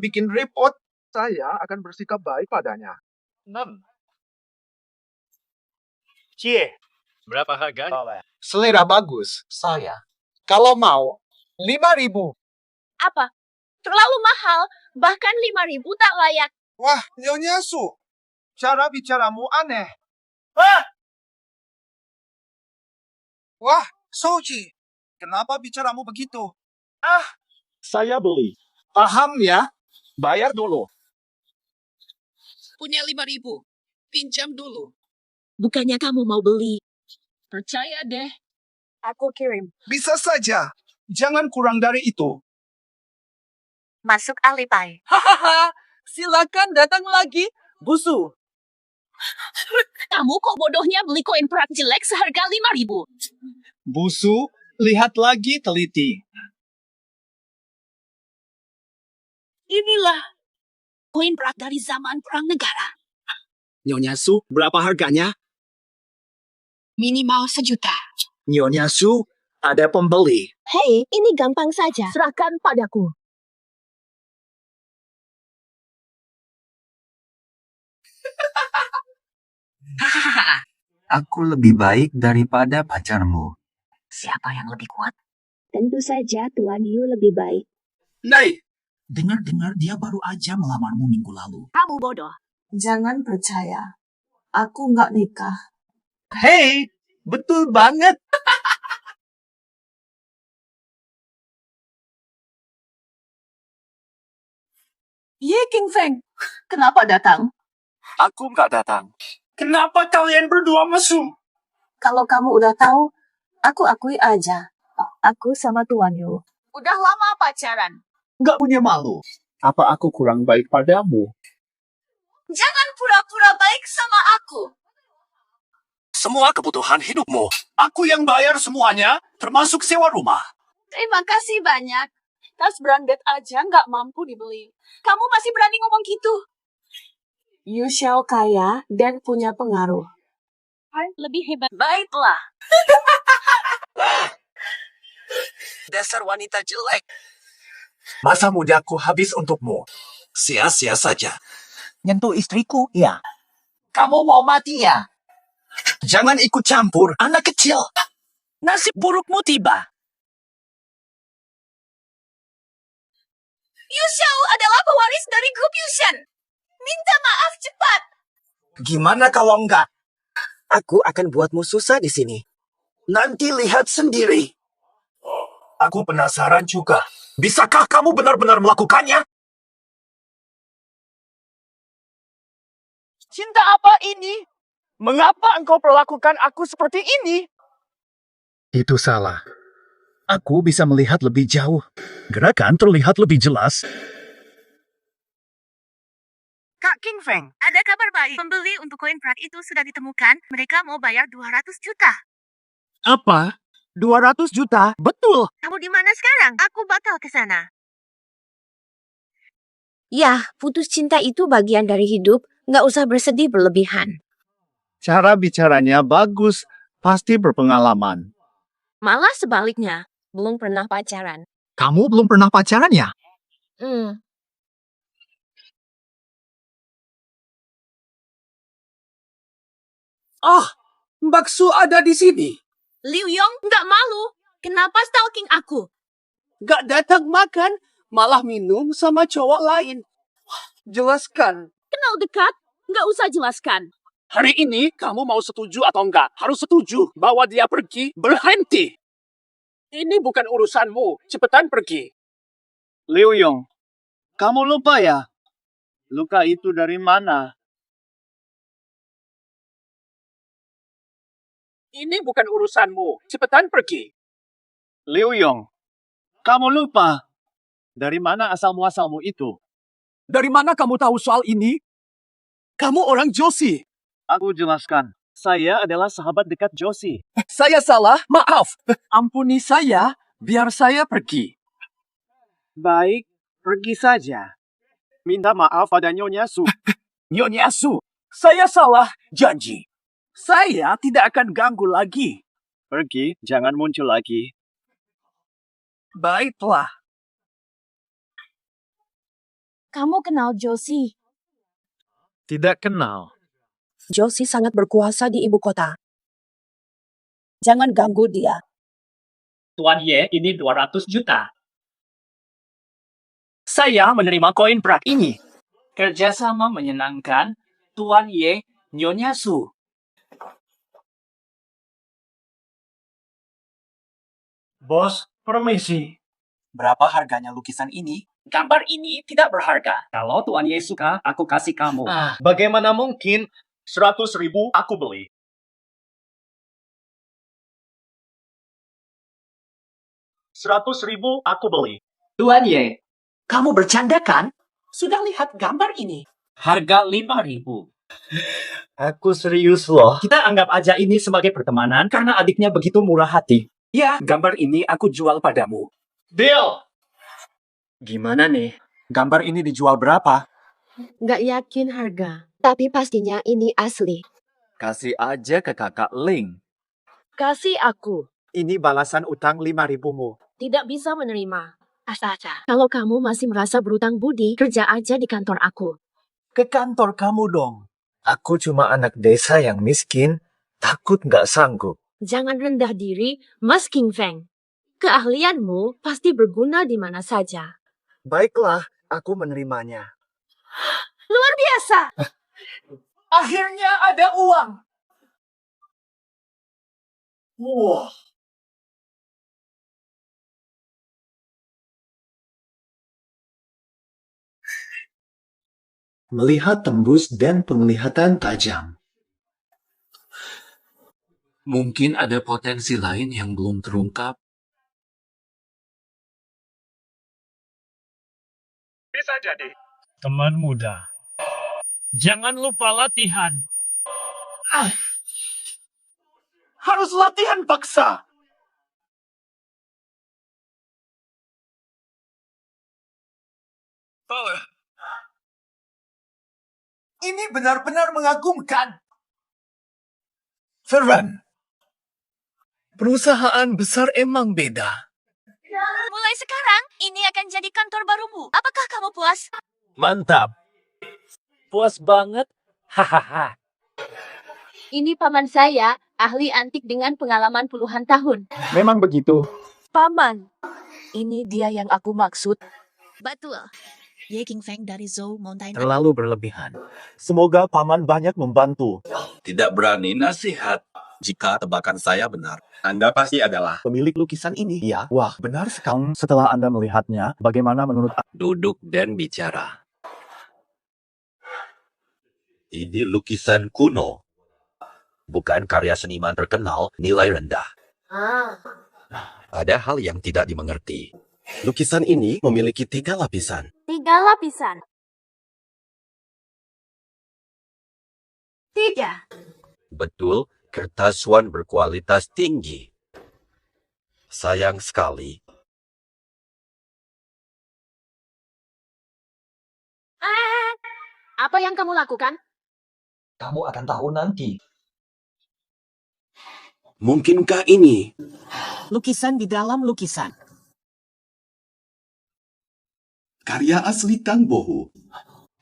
bikin repot, saya akan bersikap baik padanya. 6. Cie, berapa harganya? Selera bagus, saya. Kalau mau, 5.000. Apa? Terlalu mahal, bahkan 5.000 tak layak. Wah, Nyonya Su, cara bicaramu aneh. Ah! Wah, Soji, kenapa bicaramu begitu? Saya beli. Paham ya? Bayar dulu. Punya 5.000. Pinjam dulu. Bukannya kamu mau beli. Percaya deh. Aku kirim. Bisa saja. Jangan kurang dari itu. Masuk Alipay. Hahaha, silakan datang lagi, Busu. Kamu kok bodohnya beli koin perak jelek seharga 5.000? Busu, lihat lagi teliti. Inilah koin perak dari zaman perang negara. Nyonya Su, berapa harganya? Minimal 1 juta. Nyonya Su, ada pembeli. Hei, ini gampang saja. Serahkan padaku. Aku lebih baik daripada pacarmu. Siapa yang lebih kuat? Tentu saja Tuan Yu lebih baik. Nei, Dengar-dengar dia baru aja melamarmu minggu lalu. Kamu bodoh. Jangan percaya. Aku nggak nikah. hei, betul banget. Ye King Feng, kenapa datang? Aku nggak datang. Kenapa kalian berdua mesum? Kalau kamu udah tahu, aku akui aja. Aku sama Tuan Yu. Udah lama pacaran. Nggak punya malu. Apa aku kurang baik padamu? Jangan pura-pura baik sama aku. Semua kebutuhan hidupmu. Aku yang bayar semuanya, termasuk sewa rumah. Terima kasih banyak. Tas branded aja nggak mampu dibeli. Kamu masih berani ngomong gitu? Yu Xiao kaya dan punya pengaruh. Lebih hebat. Baiklah. Dasar wanita jelek. Masa mudaku habis untukmu. Sia-sia saja. Nyentuh istriku, ya. Kamu mau mati ya? Jangan ikut campur, anak kecil. Nasib burukmu tiba. Yu Xiao adalah pewaris dari grup Yushan. Minta maaf cepat. Gimana kalau enggak? Aku akan buatmu susah di sini. Nanti lihat sendiri. Aku penasaran juga. Bisakah kamu benar-benar melakukannya? Cinta apa ini? Mengapa engkau perlakukan aku seperti ini? Itu salah. Aku bisa melihat lebih jauh. Gerakan terlihat lebih jelas. Kak King Feng, ada kabar baik. Pembeli untuk koin perak itu sudah ditemukan. Mereka mau bayar 200 juta. Apa? 200 juta? Betul. Kamu di mana sekarang? Aku bakal ke sana. Ya, putus cinta itu bagian dari hidup. Nggak usah bersedih berlebihan. Cara bicaranya bagus. Pasti berpengalaman. Malah sebaliknya, belum pernah pacaran. Kamu belum pernah pacaran ya? Mbak Su ada di sini. Liu Yong nggak malu. Kenapa stalking aku? Gak datang makan, malah minum sama cowok lain. Jelaskan. Kenal dekat? Nggak usah jelaskan. Hari ini kamu mau setuju atau enggak? Harus setuju bahwa dia pergi, berhenti. Ini bukan urusanmu. Cepetan pergi. Liu Yong, kamu lupa ya? Luka itu dari mana? Ini bukan urusanmu. Cepetan pergi. Liu Yong, kamu lupa. Dari mana asal-muasalmu itu? Dari mana kamu tahu soal ini? Kamu orang Joshi. Aku jelaskan. Saya adalah sahabat dekat Joshi. Saya salah, maaf. Ampuni saya, biar saya pergi. Baik, pergi saja. Minta maaf pada Nyonya Su. Nyonya Su, saya salah, janji. Saya tidak akan ganggu lagi. Pergi, jangan muncul lagi. Baiklah. Kamu kenal Josie? Tidak kenal. Josie sangat berkuasa di ibu kota. Jangan ganggu dia. Tuan Ye, ini 200 juta. Saya menerima koin perak ini. Kerjasama menyenangkan, Tuan Ye, Nyonya Su. Bos, permisi. Berapa harganya lukisan ini? Gambar ini tidak berharga. Kalau Tuan Ye suka, aku kasih kamu. Bagaimana mungkin 100.000 aku beli? $100.000 aku beli. Tuan Ye, kamu bercanda kan? Sudah lihat gambar ini. Harga 5.000. Aku serius loh. Kita anggap aja ini sebagai pertemanan karena adiknya begitu murah hati. Ya, gambar ini aku jual padamu. Deal! Gimana nih? Gambar ini dijual berapa? Nggak yakin harga, tapi pastinya ini asli. Kasih aja ke kakak Ling. Kasih aku. Ini balasan utang 5.000-mu. Tidak bisa menerima. Astaga. Kalau kamu masih merasa berutang budi, kerja aja di kantor aku. Ke kantor kamu dong. Aku cuma anak desa yang miskin, takut nggak sanggup. Jangan rendah diri, Mas King Feng. Keahlianmu pasti berguna di mana saja. Baiklah, aku menerimanya. Luar biasa! Akhirnya ada uang. Wah. Melihat tembus dan penglihatan tajam. Mungkin ada potensi lain yang belum terungkap. Bisa jadi. Teman muda, jangan lupa latihan. Harus latihan paksa. Ini benar-benar mengagumkan. Ferran, perusahaan besar emang beda. Mulai sekarang, ini akan jadi kantor barumu. Apakah kamu puas? Mantap. Puas banget. Hahaha. Ini paman saya, ahli antik dengan pengalaman puluhan tahun. Memang begitu. Paman, ini dia yang aku maksud. Betul. Ye King Feng dari Zhou Mountain. Terlalu berlebihan. Semoga paman banyak membantu. Tidak berani nasihat. Jika tebakan saya benar, Anda pasti adalah Pemilik lukisan ini. Ya, wah, benar sekali. Setelah Anda melihatnya, bagaimana menurut duduk dan bicara. Ini lukisan kuno. Bukan karya seniman terkenal, nilai rendah. Ada hal yang tidak dimengerti. Lukisan ini memiliki 3 lapisan. 3 lapisan. 3. Betul, kertas swan berkualitas tinggi. Sayang sekali. Apa yang kamu lakukan? Kamu akan tahu nanti. Mungkinkah ini? Lukisan di dalam lukisan. Karya asli Tang Bohu.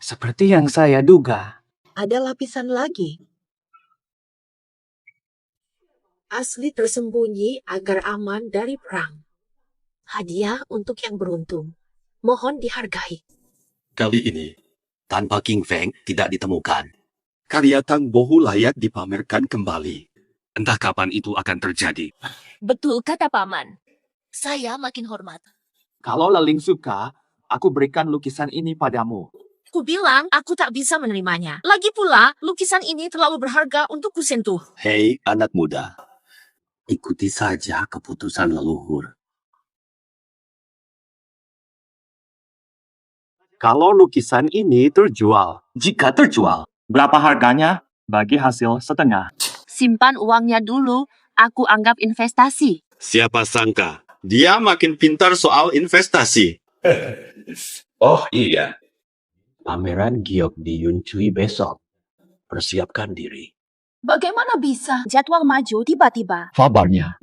Seperti yang saya duga. Ada lapisan lagi. Asli tersembunyi agar aman dari perang. Hadiah untuk yang beruntung. Mohon dihargai. Kali ini, tanpa King Feng tidak ditemukan. Karya Tang Bohu layak dipamerkan kembali. Entah kapan itu akan terjadi. Betul kata paman. Saya makin hormat. Kalau Leling suka, aku berikan lukisan ini padamu. Ku bilang aku tak bisa menerimanya. Lagi pula, lukisan ini terlalu berharga untuk kusentuh. Hei anak muda, ikuti saja keputusan leluhur. Kalau lukisan ini terjual. Jika terjual, berapa harganya? Bagi hasil setengah. Simpan uangnya dulu, aku anggap investasi. Siapa sangka, dia makin pintar soal investasi. Oh iya, pameran giok di Yuncui besok. Persiapkan diri. Bagaimana bisa jadwal maju tiba-tiba? Kabarnya,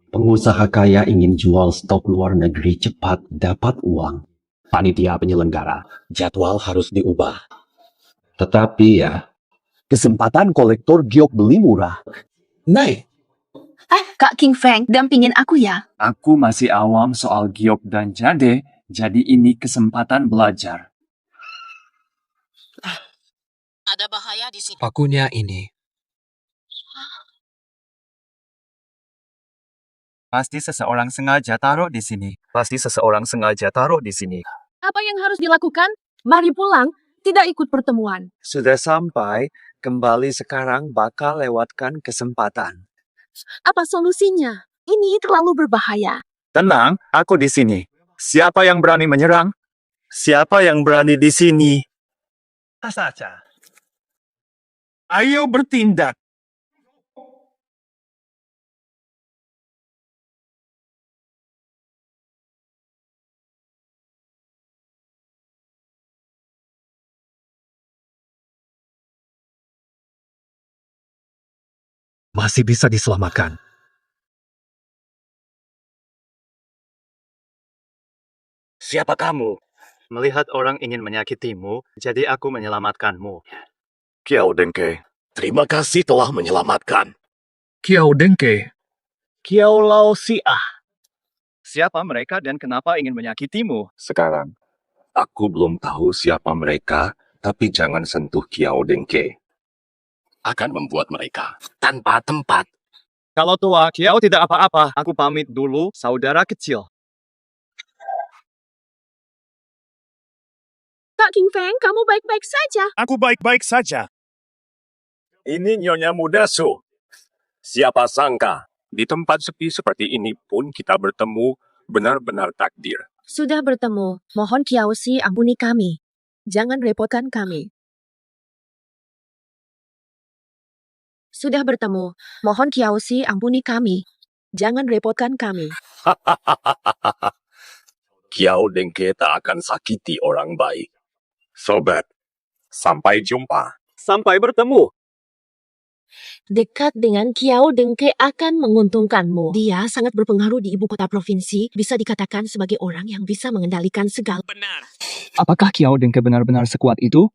pengusaha kaya ingin jual stok luar negeri cepat dapat uang. Panitia penyelenggara, jadwal harus diubah. Tetapi ya, kesempatan kolektor giok beli murah. Naik. Kak King Feng, dampingin aku ya. Aku masih awam soal giok dan jade, jadi ini kesempatan belajar. Ada bahaya di sini. Pakunya ini. Pasti seseorang sengaja taruh di sini. Apa yang harus dilakukan? Mari pulang, tidak ikut pertemuan. Sudah sampai, kembali sekarang bakal lewatkan kesempatan. Apa solusinya? Ini terlalu berbahaya. Tenang, aku di sini. Siapa yang berani menyerang? Siapa yang berani di sini? Saja. Ayo bertindak. Masih bisa diselamatkan. Siapa kamu? Melihat orang ingin menyakitimu, jadi aku menyelamatkanmu. Kiao Dengke, terima kasih telah menyelamatkan. Kiao Dengke, Kiao Lao Siah. siapa mereka dan kenapa ingin menyakitimu? Sekarang, aku belum tahu siapa mereka, tapi jangan sentuh Kiao Dengke. Akan membuat mereka tanpa tempat. Kalau tua, Kiao tidak apa-apa. Aku pamit dulu, saudara kecil. Kak King Feng, kamu baik-baik saja. Aku baik-baik saja. Ini Nyonya Muda Su. Siapa sangka, di tempat sepi seperti ini pun kita bertemu, benar-benar takdir. Sudah bertemu. Mohon Kiaosi ampuni kami. Jangan repotkan kami. Sudah bertemu. Mohon Kiaosi ampuni kami. Jangan repotkan kami. Kiao Dengke tak akan sakiti orang baik. Sobat, sampai jumpa. Sampai bertemu. Dekat dengan Kiao Dengke akan menguntungkanmu. Dia sangat berpengaruh di ibu kota provinsi, bisa dikatakan sebagai orang yang bisa mengendalikan segala. Apakah Kiao Dengke benar-benar sekuat itu?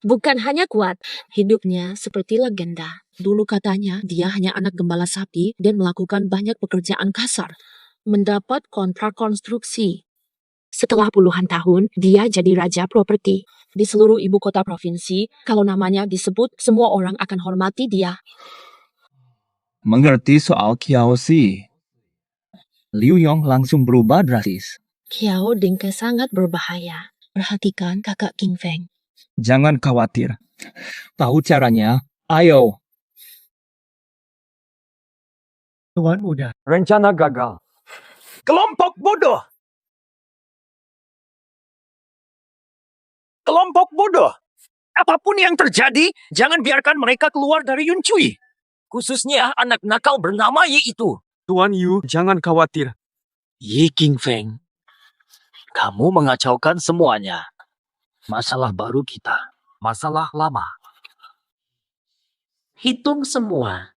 Bukan hanya kuat, hidupnya seperti legenda. Dulu katanya dia hanya anak gembala sapi dan melakukan banyak pekerjaan kasar. Mendapat kontrak konstruksi. Setelah puluhan tahun, dia jadi raja properti. Di seluruh ibu kota provinsi, kalau namanya disebut, semua orang akan hormati dia. Mengerti soal Kiaosi. Liu Yong langsung berubah drastis. Kiao Dengke sangat berbahaya. Perhatikan kakak King Feng. Jangan khawatir. Tahu caranya? Ayo. Tuan Muda. Rencana gagal. Kelompok bodoh. Kelompok bodoh. Apapun yang terjadi, jangan biarkan mereka keluar dari Yun Cui. Khususnya anak nakal bernama Yi itu. Tuan Yu, jangan khawatir. Yi King Feng. Kamu mengacaukan semuanya. Masalah baru kita. Masalah lama. Hitung semua.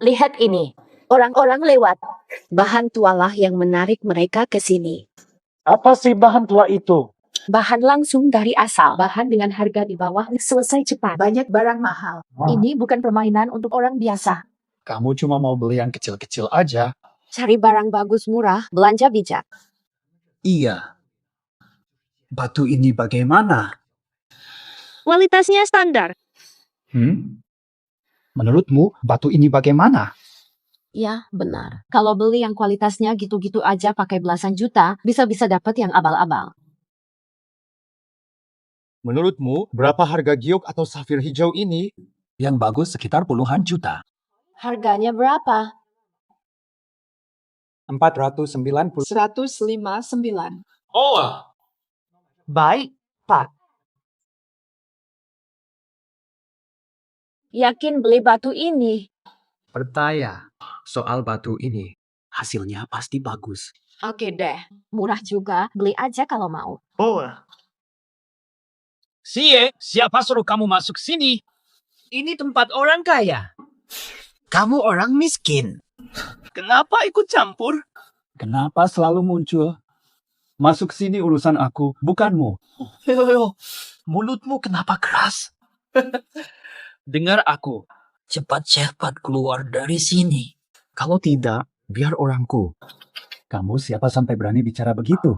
Lihat ini. Orang-orang lewat. Bahan tualah yang menarik mereka ke sini. Apa sih bahan tua itu? Bahan langsung dari asal. Bahan dengan harga di bawah selesai cepat. Banyak barang mahal. Ini bukan permainan untuk orang biasa. Kamu cuma mau beli yang kecil-kecil aja. Cari barang bagus murah, belanja bijak. Iya. Batu ini bagaimana? Kualitasnya standar. Menurutmu, batu ini bagaimana? Ya, benar. Kalau beli yang kualitasnya gitu-gitu aja pakai belasan juta, bisa-bisa dapat yang abal-abal. Menurutmu, berapa harga giok atau safir hijau ini? Yang bagus sekitar puluhan juta. Harganya berapa? 490. 159. Oh, baik, Pak. Yakin beli batu ini? Percaya soal batu ini. Hasilnya pasti bagus. Oke deh, murah juga. Beli aja kalau mau. Oh. Siapa suruh kamu masuk sini? Ini tempat orang kaya. Kamu orang miskin. Kenapa ikut campur? Kenapa selalu muncul? Masuk sini urusan aku, bukanmu. Heo, mulutmu kenapa keras? Dengar aku. Cepat-cepat keluar dari sini. Kalau tidak, biar orangku. Kamu siapa sampai berani bicara begitu?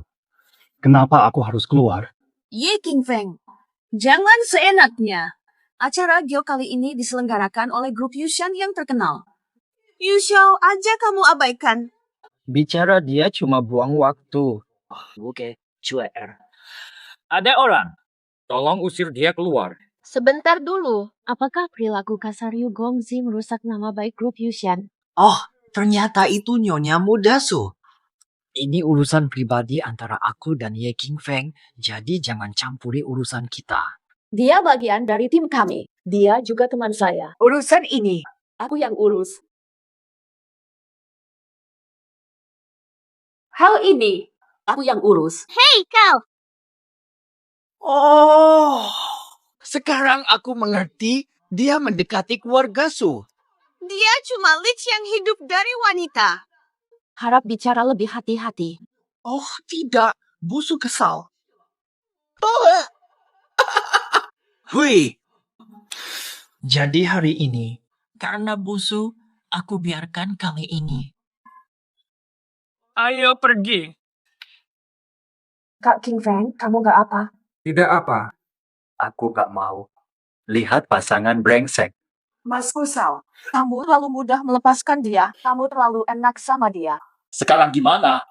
Kenapa aku harus keluar? Ye King Feng, jangan seenaknya. Acara Gyo kali ini diselenggarakan oleh grup Yushan yang terkenal. Yushao aja kamu abaikan. Bicara dia cuma buang waktu. Oke, cuer. Ada orang. Tolong usir dia keluar. Sebentar dulu, apakah perilaku kasar Yu Gongzi merusak nama baik grup Yushan? Oh, ternyata itu Nyonya Mudasu. Ini urusan pribadi antara aku dan Ye King Feng, jadi jangan campuri urusan kita. Dia bagian dari tim kami. Dia juga teman saya. Urusan ini, Aku yang urus. hal ini, Aku yang urus. Hei kau, Oh, sekarang aku mengerti dia mendekati keluarga Su. dia cuma lich yang hidup dari wanita. Harap bicara lebih hati-hati. Oh, tidak. Busu kesal. Hui, Jadi hari ini, karena Busu, aku biarkan kali ini. Ayo pergi. Kak King Feng, kamu gak apa? Tidak apa. Aku gak mau. Lihat pasangan brengsek. Mas Kusal, kamu terlalu mudah melepaskan dia. Kamu terlalu enak sama dia. Sekarang gimana?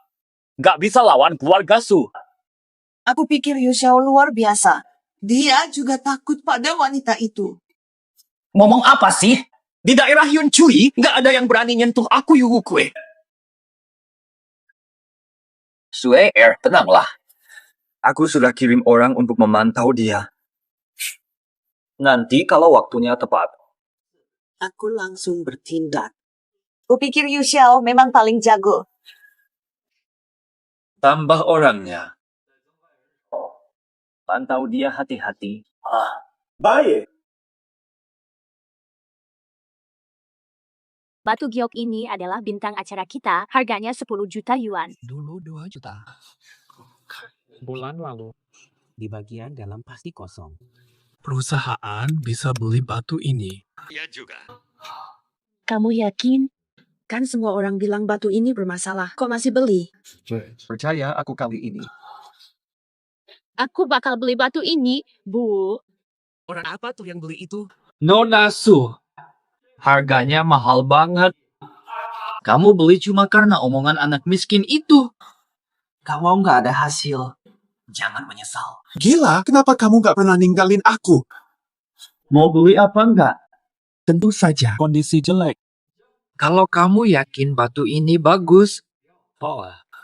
Gak bisa lawan keluarga Su. aku pikir Yushao luar biasa. Dia juga takut pada wanita itu. Ngomong apa sih? Di daerah Yun Chui, gak ada yang berani nyentuh aku Yu Kue. Sue Er, tenanglah. Aku sudah kirim orang untuk memantau dia. Nanti kalau waktunya tepat. Aku langsung bertindak. Kupikir Yushao memang paling jago. Tambah orangnya. Pantau dia hati-hati. Baik. Batu giok ini adalah bintang acara kita, harganya 10 juta yuan. Dulu 2 juta. Bulan lalu. Di bagian dalam pasti kosong. Perusahaan bisa beli batu ini. Ya juga. Kamu yakin? Kan semua orang bilang batu ini bermasalah. Kok masih beli? Percaya aku kali ini. Aku bakal beli batu ini, Bu. Orang apa tuh yang beli itu? Nona Su, harganya mahal banget. Kamu beli cuma karena omongan anak miskin itu. Kalau nggak ada hasil, jangan menyesal. Gila, kenapa kamu gak pernah ninggalin aku? Mau beli apa enggak? Tentu saja kondisi jelek. Kalau kamu yakin batu ini bagus,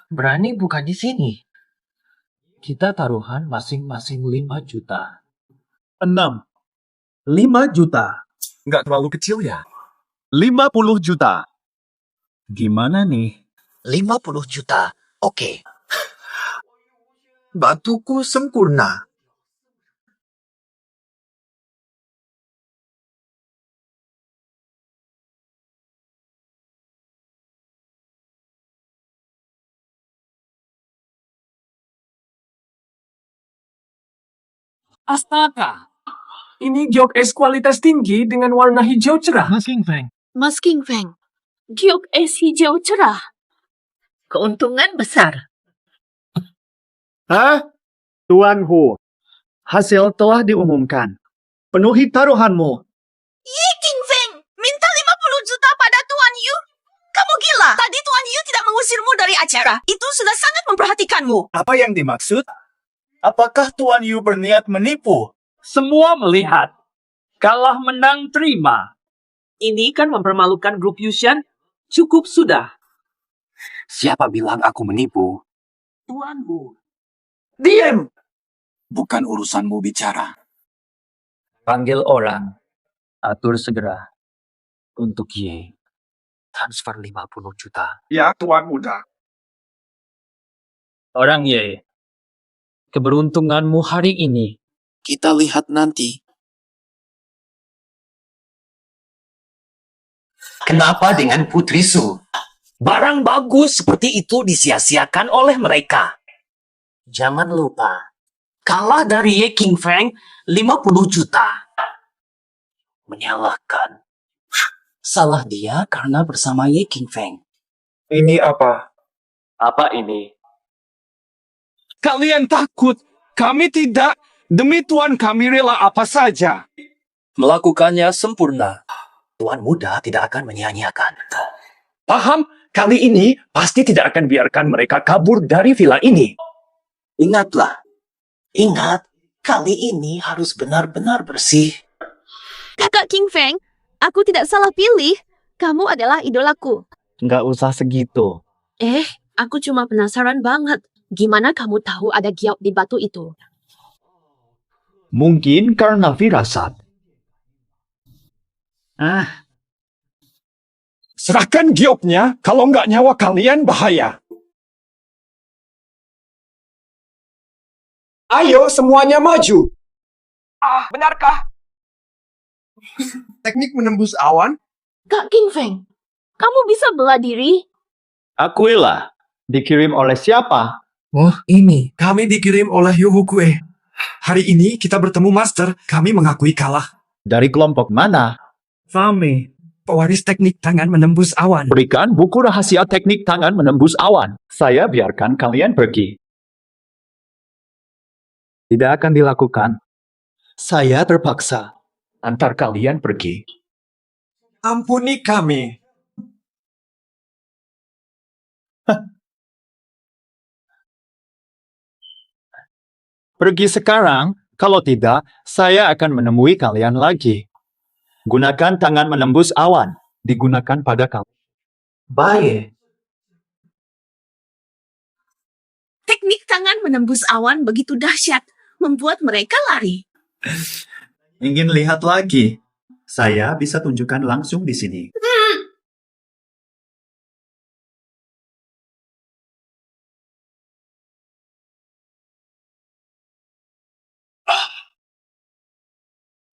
berani buka di sini. Kita taruhan masing-masing 5 juta. 6. 5 juta. Nggak terlalu kecil ya? 50 juta. Gimana nih? 50 juta. Oke. Batuku sempurna. Astaga. Ini giok es kualitas tinggi dengan warna hijau cerah. Mas King Feng. Mas King Feng, giok es hijau cerah. Keuntungan besar. Hah? Tuan Hu. Hasil telah diumumkan. Penuhi taruhanmu. Ye King Feng, minta 50 juta pada Tuan Yu. Kamu gila. Tadi Tuan Yu tidak mengusirmu dari acara. Itu sudah sangat memperhatikanmu. Apa yang dimaksud? Apakah Tuan Yu berniat menipu? Semua melihat. Kalah menang terima. Ini kan mempermalukan grup Yushan. Cukup sudah. Siapa bilang aku menipu? Tuan Hu. Diam! Bukan urusanmu bicara. Panggil orang. Atur segera. Untuk Ye. Transfer 50 juta. Ya, Tuan Muda. Orang Ye. Keberuntunganmu hari ini. Kita lihat nanti. Kenapa dengan Putri Su? Barang bagus seperti itu disia-siakan oleh mereka. Jangan lupa, kalah dari Ye King Feng 50 juta. Menyalahkan. Salah dia karena bersama Ye King Feng. Ini apa? Apa ini? Kalian takut? Kami tidak. Demi Tuan kami rela apa saja. Melakukannya sempurna. Tuan muda tidak akan menyia-nyiakan. Paham? Kali ini pasti tidak akan biarkan mereka kabur dari villa ini. Ingatlah. Ingat, kali ini harus benar-benar bersih. Kakak King Feng, aku tidak salah pilih. Kamu adalah idolaku. Nggak usah segitu. Aku cuma penasaran banget. Gimana kamu tahu ada giok di batu itu? Mungkin karena firasat. Serahkan gioknya, kalau nggak nyawa kalian bahaya. Ayo semuanya maju. Benarkah? Teknik menembus awan? Kak King Feng, kamu bisa bela diri? Akuilah. Dikirim oleh siapa? Oh, ini. Kami dikirim oleh Yohukue. Hari ini kita bertemu Master. Kami mengakui kalah. Dari kelompok mana? Fame. Pewaris teknik tangan menembus awan. Berikan buku rahasia teknik tangan menembus awan. Saya biarkan kalian pergi. Tidak akan dilakukan. Saya terpaksa. Antar kalian pergi. Ampuni kami. Pergi sekarang, kalau tidak, saya akan menemui kalian lagi. Gunakan tangan menembus awan. Digunakan pada kalian. Baik. Teknik tangan menembus awan begitu dahsyat, membuat mereka lari. Ingin lihat lagi? Saya bisa tunjukkan langsung di sini.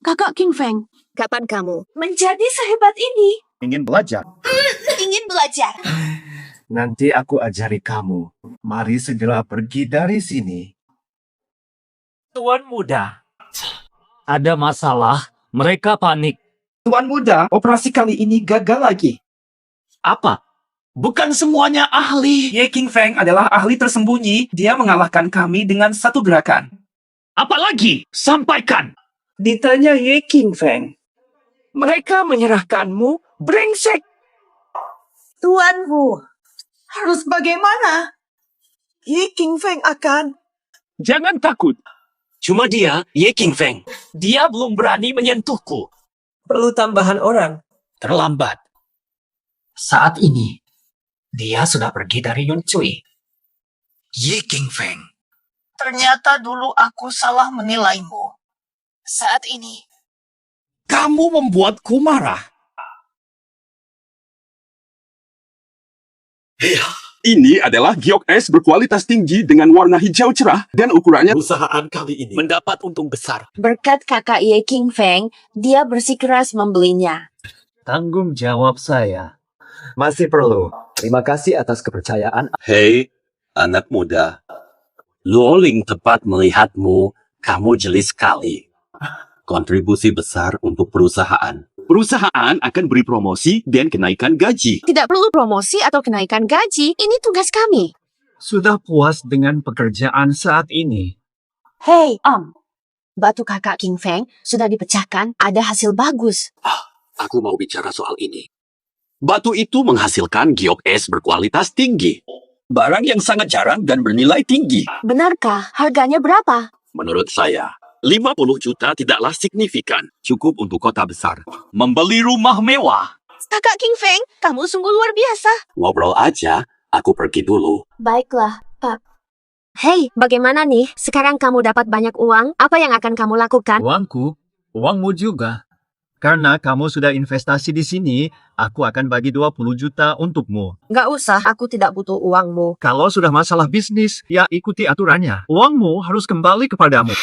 Kakak King Feng, Kapan kamu menjadi sehebat ini? Ingin belajar? Ingin belajar. Nanti aku ajari kamu. Mari segera pergi dari sini. Tuan muda. Ada masalah. Mereka panik. Tuan muda, operasi kali ini gagal lagi. Apa? Bukan semuanya ahli. Ye King Feng adalah ahli tersembunyi. Dia mengalahkan kami dengan satu gerakan. Apalagi? Sampaikan! Ditanya Ye King Feng. Mereka menyerahkanmu, brengsek. Tuanku, harus bagaimana? Yi King Feng akan... Jangan takut. Cuma dia, Ye King Feng. Dia belum berani menyentuhku. Perlu tambahan orang. Terlambat. Saat ini, dia sudah pergi dari Yun Cui. Yi King Feng. Ternyata dulu aku salah menilaimu. Saat ini, Kamu membuatku marah. Ini adalah giok es berkualitas tinggi dengan warna hijau cerah dan ukurannya. Perusahaan kali ini Mendapat untung besar. berkat kakak Ye King Feng, dia bersikeras membelinya. Tanggung jawab saya. Masih perlu. Terima kasih atas kepercayaan. Hei, anak muda. Luoling tepat melihatmu. Kamu jeli sekali. Kontribusi besar untuk perusahaan. Perusahaan akan beri promosi dan kenaikan gaji. Tidak perlu promosi atau kenaikan gaji, ini tugas kami. Sudah puas dengan pekerjaan saat ini. Hei, Om. Batu kakak King Feng sudah dipecahkan, ada hasil bagus. Aku mau bicara soal ini. Batu itu menghasilkan giok es berkualitas tinggi. Barang yang sangat jarang dan bernilai tinggi. Benarkah? Harganya berapa? Menurut saya, 50 juta tidaklah signifikan. Cukup untuk kota besar. Membeli rumah mewah. Kakak King Feng, kamu sungguh luar biasa. Ngobrol aja, aku pergi dulu. Baiklah, Pak. Hei, bagaimana nih? Sekarang kamu dapat banyak uang, apa yang akan kamu lakukan? Uangku, uangmu juga. Karena kamu sudah investasi di sini, aku akan bagi 20 juta untukmu. Nggak usah, aku tidak butuh uangmu. Kalau sudah masalah bisnis, ya ikuti aturannya. Uangmu harus kembali kepadamu.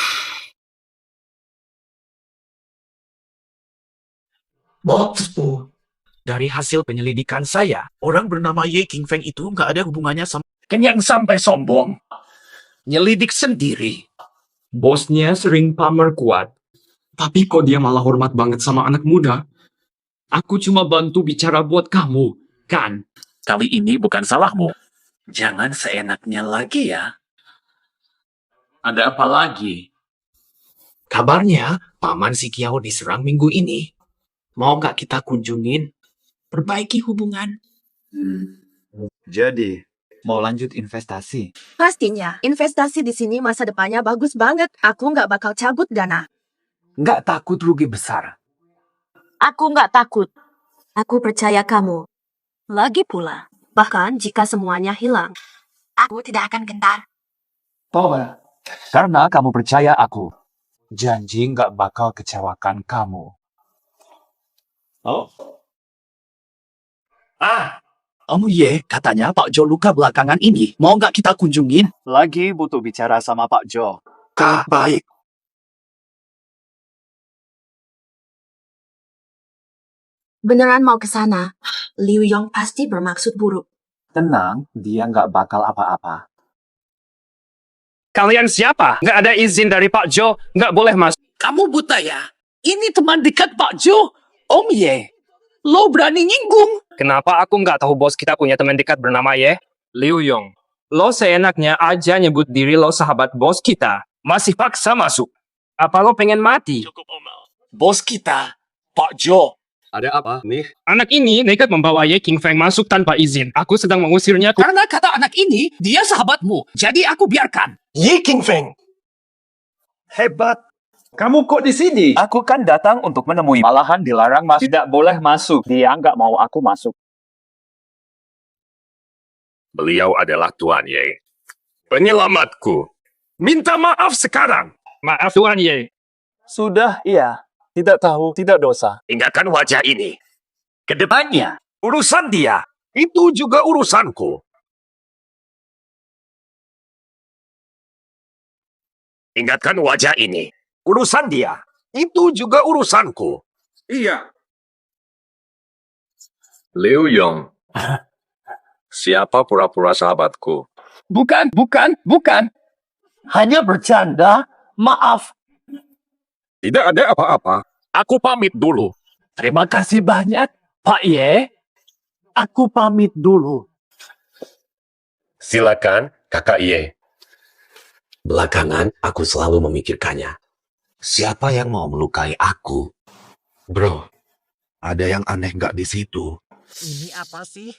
Bosku. Dari hasil penyelidikan saya, orang bernama Ye King Feng itu nggak ada hubungannya sama... Kenyang sampai sombong. Nyelidik sendiri. Bosnya sering pamer kuat. Tapi kok dia malah hormat banget sama anak muda? Aku cuma bantu bicara buat kamu, kan? Kali ini bukan salahmu. Jangan seenaknya lagi ya. Ada apa lagi? Kabarnya, Paman si Kiao diserang minggu ini. Mau nggak kita kunjungin? Perbaiki hubungan. Jadi, mau lanjut investasi? Pastinya, investasi di sini masa depannya bagus banget. Aku nggak bakal cabut dana. Nggak takut rugi besar. Aku nggak takut. Aku percaya kamu. Lagi pula, bahkan jika semuanya hilang, aku tidak akan gentar. Paul, karena kamu percaya aku. Janji nggak bakal kecewakan kamu. Oh? Om Ye, katanya Pak Jo luka belakangan ini. Mau nggak kita kunjungin? Lagi butuh bicara sama Pak Jo. Baik. Beneran mau ke sana? Liu Yong pasti bermaksud buruk. Tenang, dia nggak bakal apa-apa. Kalian siapa? Nggak ada izin dari Pak Jo, nggak boleh masuk. Kamu buta ya? Ini teman dekat Pak Jo. Om Ye, lo berani nyinggung. Kenapa aku nggak tahu bos kita punya teman dekat bernama Ye? Liu Yong, lo seenaknya aja nyebut diri lo sahabat bos kita. Masih paksa masuk. Apa lo pengen mati? Bos kita, Pak Jo. Ada apa nih? Anak ini nekat membawa Ye King Feng masuk tanpa izin. Aku sedang mengusirnya. Karena kata anak ini, dia sahabatmu. Jadi aku biarkan. Yi King Feng. Hebat. Kamu kok di sini? Aku kan datang untuk menemui. Malahan dilarang masuk. Tidak boleh masuk. Dia nggak mau aku masuk. Beliau adalah Tuan Ye. Penyelamatku. Minta maaf sekarang. Maaf Tuan Ye. Sudah, iya. Tidak tahu, tidak dosa. Ingatkan wajah ini. Kedepannya, urusan dia. Itu juga urusanku. Ingatkan wajah ini. Urusan dia. Itu juga urusanku. Iya. Liu Yong. Siapa pura-pura sahabatku? Bukan. Hanya bercanda. Maaf. Tidak ada apa-apa. Aku pamit dulu. Terima kasih banyak, Pak Ye. Aku pamit dulu. Silakan, Kakak Ye. Belakangan, aku selalu memikirkannya. Siapa yang mau melukai aku? Bro, ada yang aneh nggak di situ? Ini apa sih?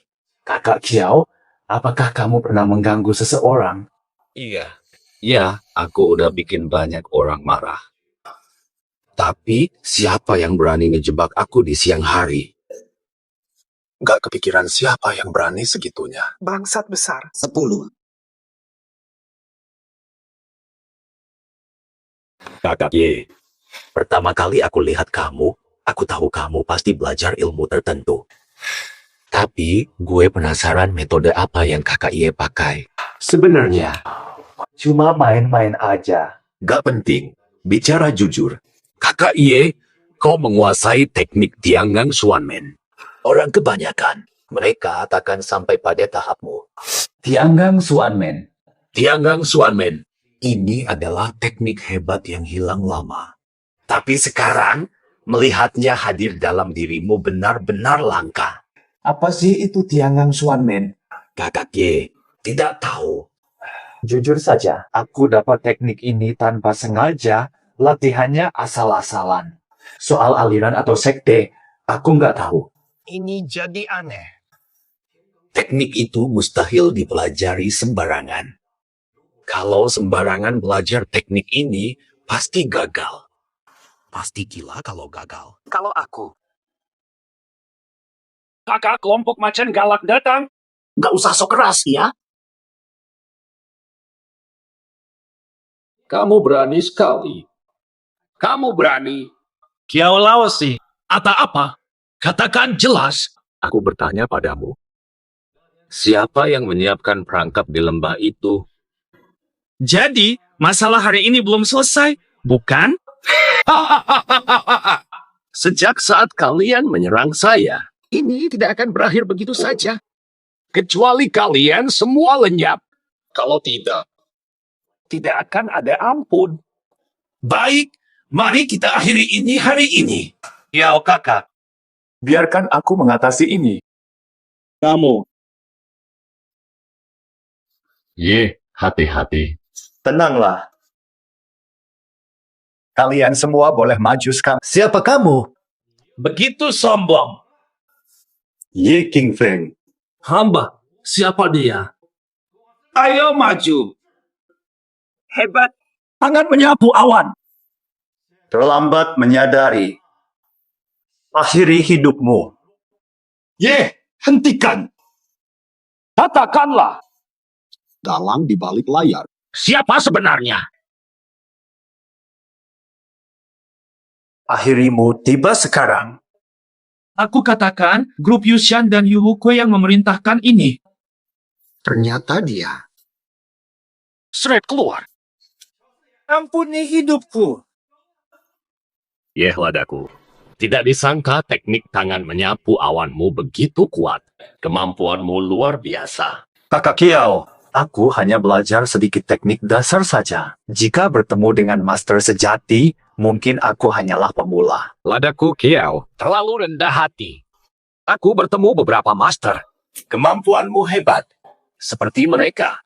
Kakak Kiao, apakah kamu pernah mengganggu seseorang? Iya. Ya, aku udah bikin banyak orang marah. Tapi, siapa yang berani ngejebak aku di siang hari? Nggak kepikiran siapa yang berani segitunya. Bangsat besar. 10. Kakak Ye, pertama kali aku lihat kamu, aku tahu kamu pasti belajar ilmu tertentu. Tapi, gue penasaran metode apa yang Kakak Ye pakai. Sebenarnya, cuma main-main aja. Gak penting, bicara jujur. Kakak Ye, kau menguasai teknik Tianggang Xuanmen. Orang kebanyakan, mereka takkan sampai pada tahapmu. Tianggang Xuanmen. Tianggang Xuanmen, ini adalah teknik hebat yang hilang lama. Tapi sekarang, melihatnya hadir dalam dirimu benar-benar langka. Apa sih itu Tianggang Xuanmen? Kakak Ye, tidak tahu. Jujur saja, aku dapat teknik ini tanpa sengaja, latihannya asal-asalan. Soal aliran atau sekte, aku nggak tahu. Ini jadi aneh. Teknik itu mustahil dipelajari sembarangan. Kalau sembarangan belajar teknik ini, pasti gagal. Pasti gila kalau gagal. Kalau aku, Kakak kelompok macan galak datang. nggak usah sok keras ya. Kamu berani sekali. Kamu berani. Kiao Lao sih. Atau apa? Katakan jelas. Aku bertanya padamu. Siapa yang menyiapkan perangkap di lembah itu? Jadi, masalah hari ini belum selesai, bukan? Sejak saat kalian menyerang saya, ini tidak akan berakhir begitu saja. Kecuali kalian semua lenyap. Kalau tidak, tidak akan ada ampun. Baik, mari kita akhiri ini hari ini. Ya, kakak. Biarkan aku mengatasi ini. Kamu. Hati-hati. Tenanglah. Kalian semua boleh maju sekarang. Siapa kamu? Begitu sombong. Ye King Feng. Hamba, siapa dia? Ayo maju. Hebat. Tangan menyapu awan. Terlambat menyadari. Akhiri hidupmu. Hentikan. Katakanlah. Dalang di balik layar. Siapa sebenarnya? Akhirimu tiba sekarang. Aku katakan, grup Yushan dan Yu Wukui yang memerintahkan ini. Ternyata dia. Shred keluar. Ampuni hidupku. Ladaku. Tidak disangka teknik tangan menyapu awanmu begitu kuat. Kemampuanmu luar biasa. Kakak Kiao, aku hanya belajar sedikit teknik dasar saja. Jika bertemu dengan master sejati, mungkin aku hanyalah pemula. Ladaku Kiao, terlalu rendah hati. Aku bertemu beberapa master. Kemampuanmu hebat. Seperti mereka.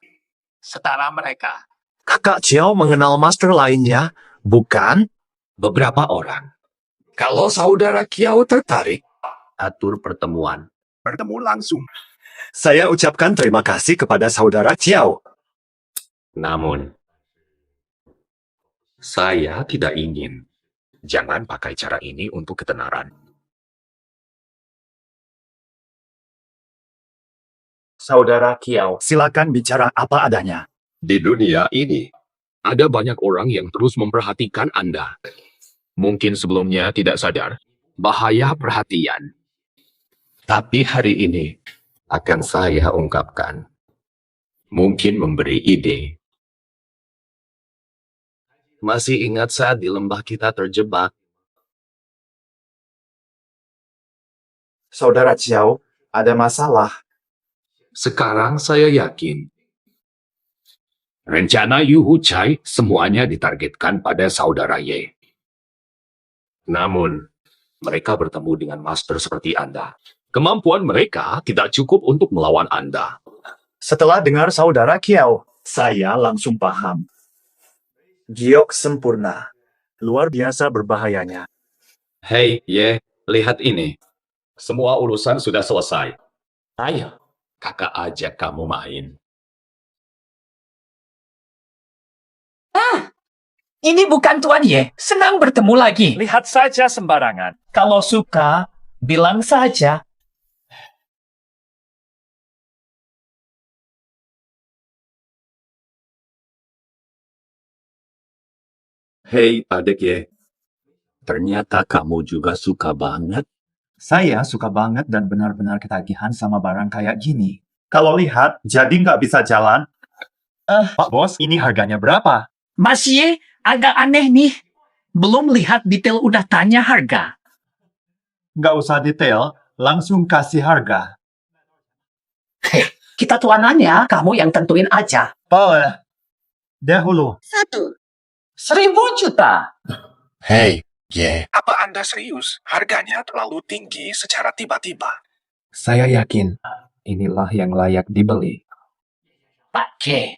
Setara mereka. Kakak Chiao mengenal master lainnya, bukan? Beberapa orang. Kalau saudara Kiao tertarik, Atur pertemuan. bertemu langsung. Saya ucapkan terima kasih kepada saudara Chiao. Namun, saya tidak ingin. Jangan pakai cara ini untuk ketenaran. Saudara Kiao, silakan bicara apa adanya. Di dunia ini, ada banyak orang yang terus memperhatikan Anda. Mungkin sebelumnya tidak sadar bahaya perhatian. Tapi hari ini akan saya ungkapkan. Mungkin memberi ide. Masih ingat saat di lembah kita terjebak? Saudara Chiao, ada masalah. Sekarang saya yakin. Rencana Yu Huchai semuanya ditargetkan pada saudara Ye. Namun, mereka bertemu dengan master seperti Anda. Kemampuan mereka tidak cukup untuk melawan Anda. Setelah dengar saudara Kiao, saya langsung paham. Giok sempurna. Luar biasa berbahayanya. Hei, Ye, lihat ini. Semua urusan sudah selesai. Ayo, kakak ajak kamu main. Ini bukan Tuan Ye. Senang bertemu lagi. Lihat saja sembarangan. Kalau suka, bilang saja. Hei, adik Ye. Ternyata kamu juga suka banget. Saya suka banget dan benar-benar ketagihan sama barang kayak gini. Kalau lihat, jadi nggak bisa jalan. Pak Bos, ini harganya berapa? Mas Ye, agak aneh nih. Belum lihat detail udah tanya harga. Nggak usah detail, langsung kasih harga. Kita tuanannya, kamu yang tentuin aja. Paul, dahulu. 1.000 juta. Hei, Ye. Apa Anda serius? Harganya terlalu tinggi secara tiba-tiba. Saya yakin inilah yang layak dibeli. Pak K,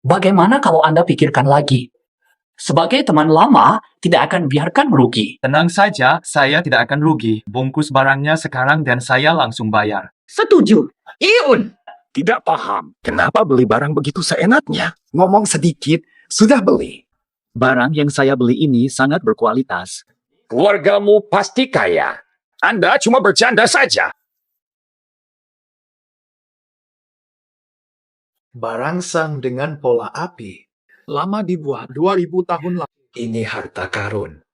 bagaimana kalau Anda pikirkan lagi? Sebagai teman lama, tidak akan biarkan merugi. Tenang saja, saya tidak akan rugi. Bungkus barangnya sekarang dan saya langsung bayar. Setuju. Iun, tidak paham. Kenapa beli barang begitu seenaknya? Ngomong sedikit, sudah beli. Barang yang saya beli ini sangat berkualitas. Keluargamu pasti kaya. Anda cuma bercanda saja. Barangsang dengan pola api. Lama dibuat 2000 tahun lalu. Ini harta karun.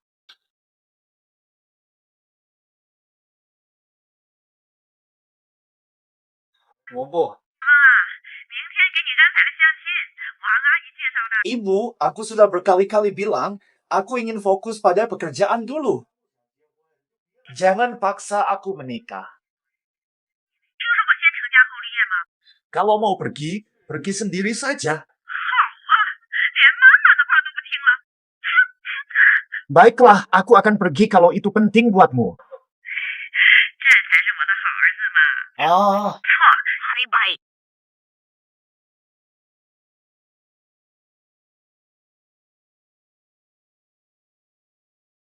Bobo. Ibu, aku sudah berkali-kali bilang, aku ingin fokus pada pekerjaan dulu. Jangan paksa aku menikah. Kalau mau pergi, pergi sendiri saja. Baiklah, aku akan pergi kalau itu penting buatmu. Oh, 还拜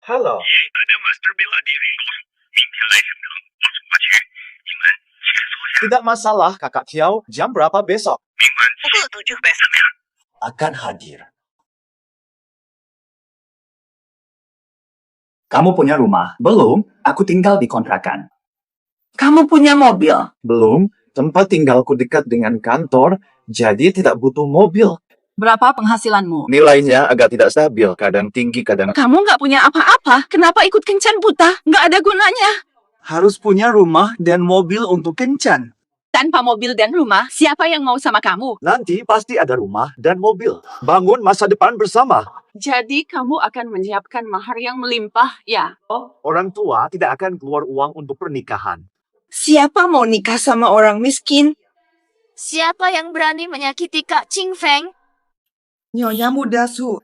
halo. Ada master bela diri. Tidak masalah, Kakak Kiau. Jam berapa besok? Pukul 7 besok. Akan hadir. Kamu punya rumah? Belum, aku tinggal di kontrakan. Kamu punya mobil? Belum. Tempat tinggalku dekat dengan kantor, jadi tidak butuh mobil. Berapa penghasilanmu? Nilainya agak tidak stabil, kadang tinggi, kadang... Kamu nggak punya apa-apa. Kenapa ikut kencan buta? Nggak ada gunanya. Harus punya rumah dan mobil untuk kencan. Tanpa mobil dan rumah, siapa yang mau sama kamu? Nanti pasti ada rumah dan mobil. Bangun masa depan bersama. Jadi kamu akan menyiapkan mahar yang melimpah, ya? Orang tua tidak akan keluar uang untuk pernikahan. Siapa mau nikah sama orang miskin? Siapa yang berani menyakiti Kak Ching Feng? Nyonya muda Su.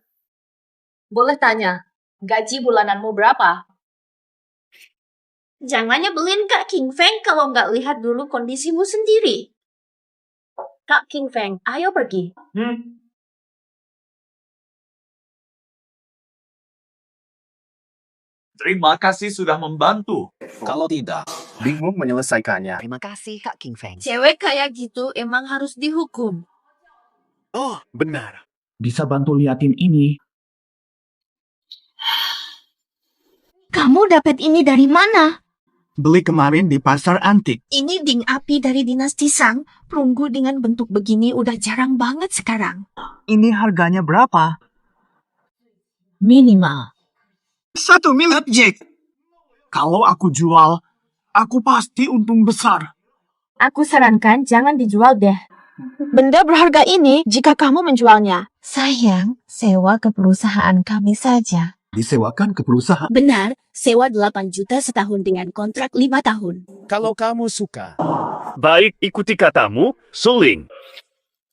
Boleh tanya, gaji bulananmu berapa? Jangan nyebelin Kak King Feng kalau nggak lihat dulu kondisimu sendiri. Kak King Feng, ayo pergi. Terima kasih sudah membantu. Kalau tidak, bingung menyelesaikannya. Terima kasih, Kak King Feng. Cewek kayak gitu emang harus dihukum. Oh, benar. Bisa bantu liatin ini. Kamu dapat ini dari mana? Beli kemarin di pasar antik. Ini ding api dari dinasti Sang. Perunggu dengan bentuk begini udah jarang banget sekarang. Ini harganya berapa? Minimal. 1 miliar, Jack. Kalau aku jual, aku pasti untung besar. Aku sarankan jangan dijual deh. Benda berharga ini jika kamu menjualnya. Sayang, sewa ke perusahaan kami saja. Disewakan ke perusahaan. Benar, sewa 8 juta setahun dengan kontrak 5 tahun. Kalau kamu suka. Baik, ikuti katamu, suling.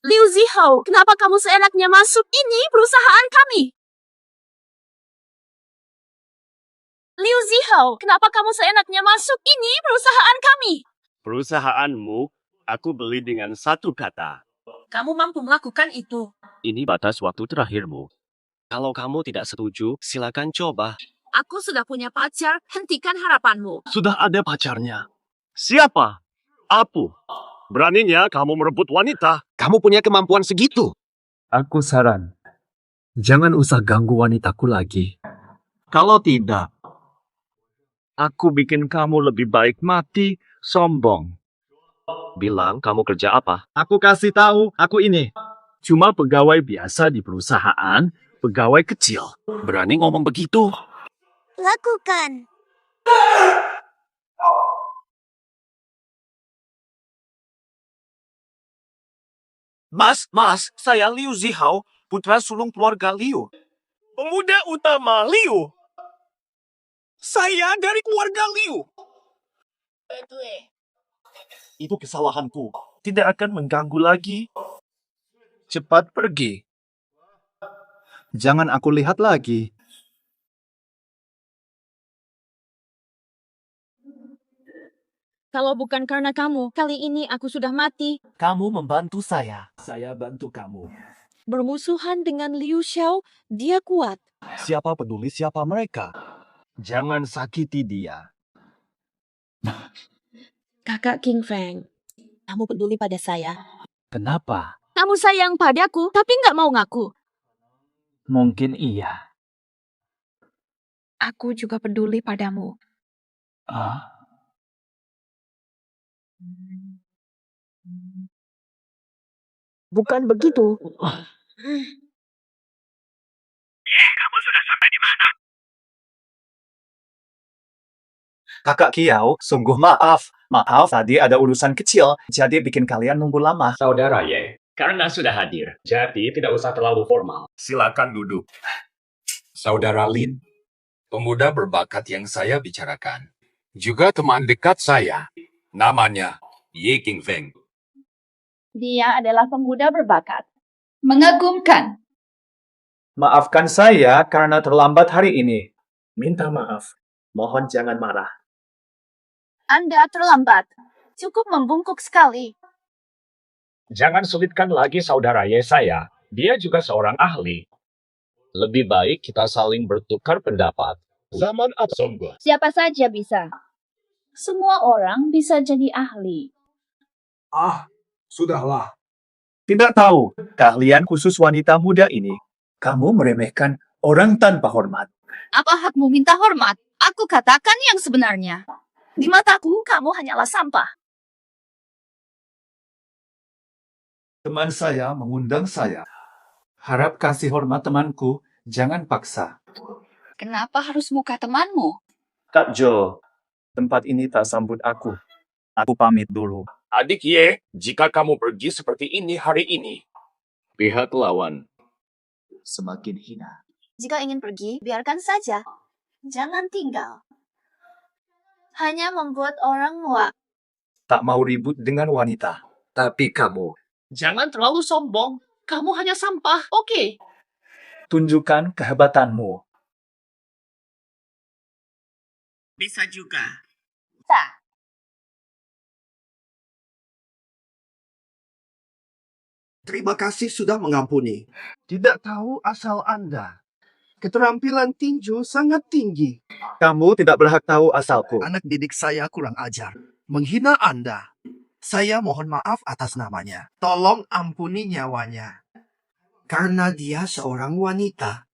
Liu Zihao, kenapa kamu seenaknya masuk ini perusahaan kami? Liu Zihao, kenapa kamu seenaknya masuk ini perusahaan kami? Perusahaanmu, aku beli dengan 1 kata. Kamu mampu melakukan itu. Ini batas waktu terakhirmu. Kalau kamu tidak setuju, silakan coba. Aku sudah punya pacar, hentikan harapanmu. Sudah ada pacarnya. Siapa? Apu. Beraninya kamu merebut wanita. Kamu punya kemampuan segitu. Aku saran, jangan usah ganggu wanitaku lagi. Kalau tidak, Aku bikin kamu lebih baik mati, sombong. Bilang kamu kerja apa? Aku kasih tahu, aku ini. Cuma pegawai biasa di perusahaan, pegawai kecil. Berani ngomong begitu? Lakukan. Mas, saya Liu Zihao, putra sulung keluarga Liu. Pemuda utama Liu. Saya dari keluarga Liu. Itu kesalahanku. Tidak akan mengganggu lagi. Cepat pergi. Jangan aku lihat lagi. Kalau bukan karena kamu, kali ini aku sudah mati. Kamu membantu saya. Saya bantu kamu. Bermusuhan dengan Liu Xiao, dia kuat. Siapa peduli siapa mereka? Jangan sakiti dia. Kakak King Feng, kamu peduli pada saya. Kenapa? Kamu sayang padaku, tapi nggak mau ngaku. Mungkin iya. Aku juga peduli padamu. Ah, Bukan begitu. Kakak Kiau, sungguh maaf. Maaf, tadi ada urusan kecil, jadi bikin kalian nunggu lama. Saudara Ye, karena sudah hadir, jadi tidak usah terlalu formal. Silakan duduk. Saudara Lin, pemuda berbakat yang saya bicarakan. Juga teman dekat saya. Namanya Ye King Feng. Dia adalah pemuda berbakat. Mengagumkan. Maafkan saya karena terlambat hari ini. Minta maaf. Mohon jangan marah. Anda terlambat. Cukup membungkuk sekali. Jangan sulitkan lagi saudara Ye saya. Dia juga seorang ahli. Lebih baik kita saling bertukar pendapat. Zaman Atsonggo. Siapa saja bisa. Semua orang bisa jadi ahli. Sudahlah. Tidak tahu keahlian khusus wanita muda ini. Kamu meremehkan orang tanpa hormat. Apa hakmu minta hormat? Aku katakan yang sebenarnya. Di mataku, kamu hanyalah sampah. Teman saya mengundang saya. Harap kasih hormat temanku, jangan paksa. Kenapa harus muka temanmu? Kak Jo, tempat ini tak sambut aku. Aku pamit dulu. Adik Ye, jika kamu pergi seperti ini hari ini, pihak lawan Semakin hina. Jika ingin pergi, biarkan saja. Jangan tinggal. Hanya membuat orang muak. Tak mau ribut dengan wanita. Tapi kamu, jangan terlalu sombong. Kamu hanya sampah, oke? Tunjukkan kehebatanmu. Bisa juga. Tak. Terima kasih sudah mengampuni. Tidak tahu asal Anda. Keterampilan tinju sangat tinggi. Kamu tidak berhak tahu asalku. Anak didik saya kurang ajar. Menghina Anda. Saya mohon maaf atas namanya. Tolong ampuni nyawanya. Karena dia seorang wanita.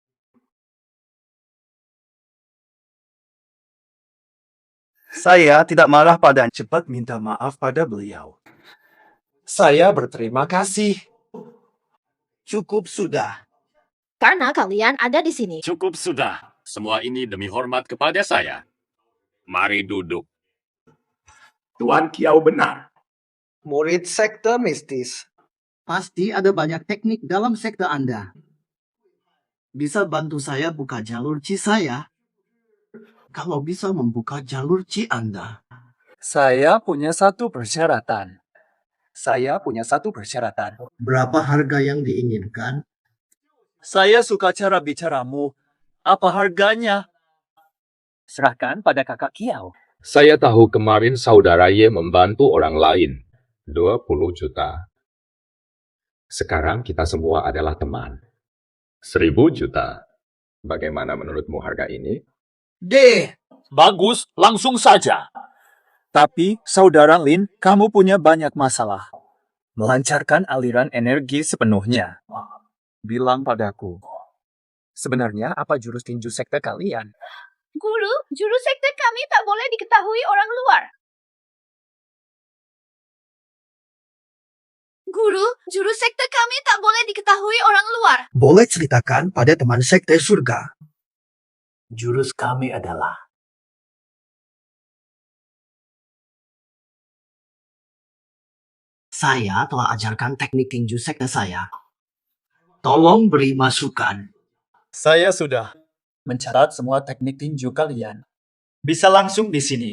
Saya tidak marah pada cepat minta maaf pada beliau. Saya berterima kasih. Cukup sudah. Karena kalian ada di sini. Cukup sudah. Semua ini demi hormat kepada saya. Mari duduk. Tuan Kiau benar. Murid sekte mistis. Pasti ada banyak teknik dalam sekte Anda. Bisa bantu saya buka jalur Qi saya? Kalau bisa membuka jalur Qi Anda. Saya punya satu persyaratan. Berapa harga yang diinginkan? Saya suka cara bicaramu. Apa harganya? Serahkan pada kakak Kiau. Saya tahu kemarin saudara Ye membantu orang lain. 20 juta. Sekarang kita semua adalah teman. 1000 juta. Bagaimana menurutmu harga ini? Bagus, langsung saja. Tapi, saudara Lin, kamu punya banyak masalah. Melancarkan aliran energi sepenuhnya. Bilang padaku. Sebenarnya apa jurus tinju sekte kalian? Guru, jurus sekte kami tak boleh diketahui orang luar. Guru, jurus sekte kami tak boleh diketahui orang luar. Boleh ceritakan pada teman sekte surga. Jurus kami adalah Saya telah ajarkan teknik tinju sekte saya. Tolong beri masukan. Saya sudah mencatat semua teknik tinju kalian. Bisa langsung di sini.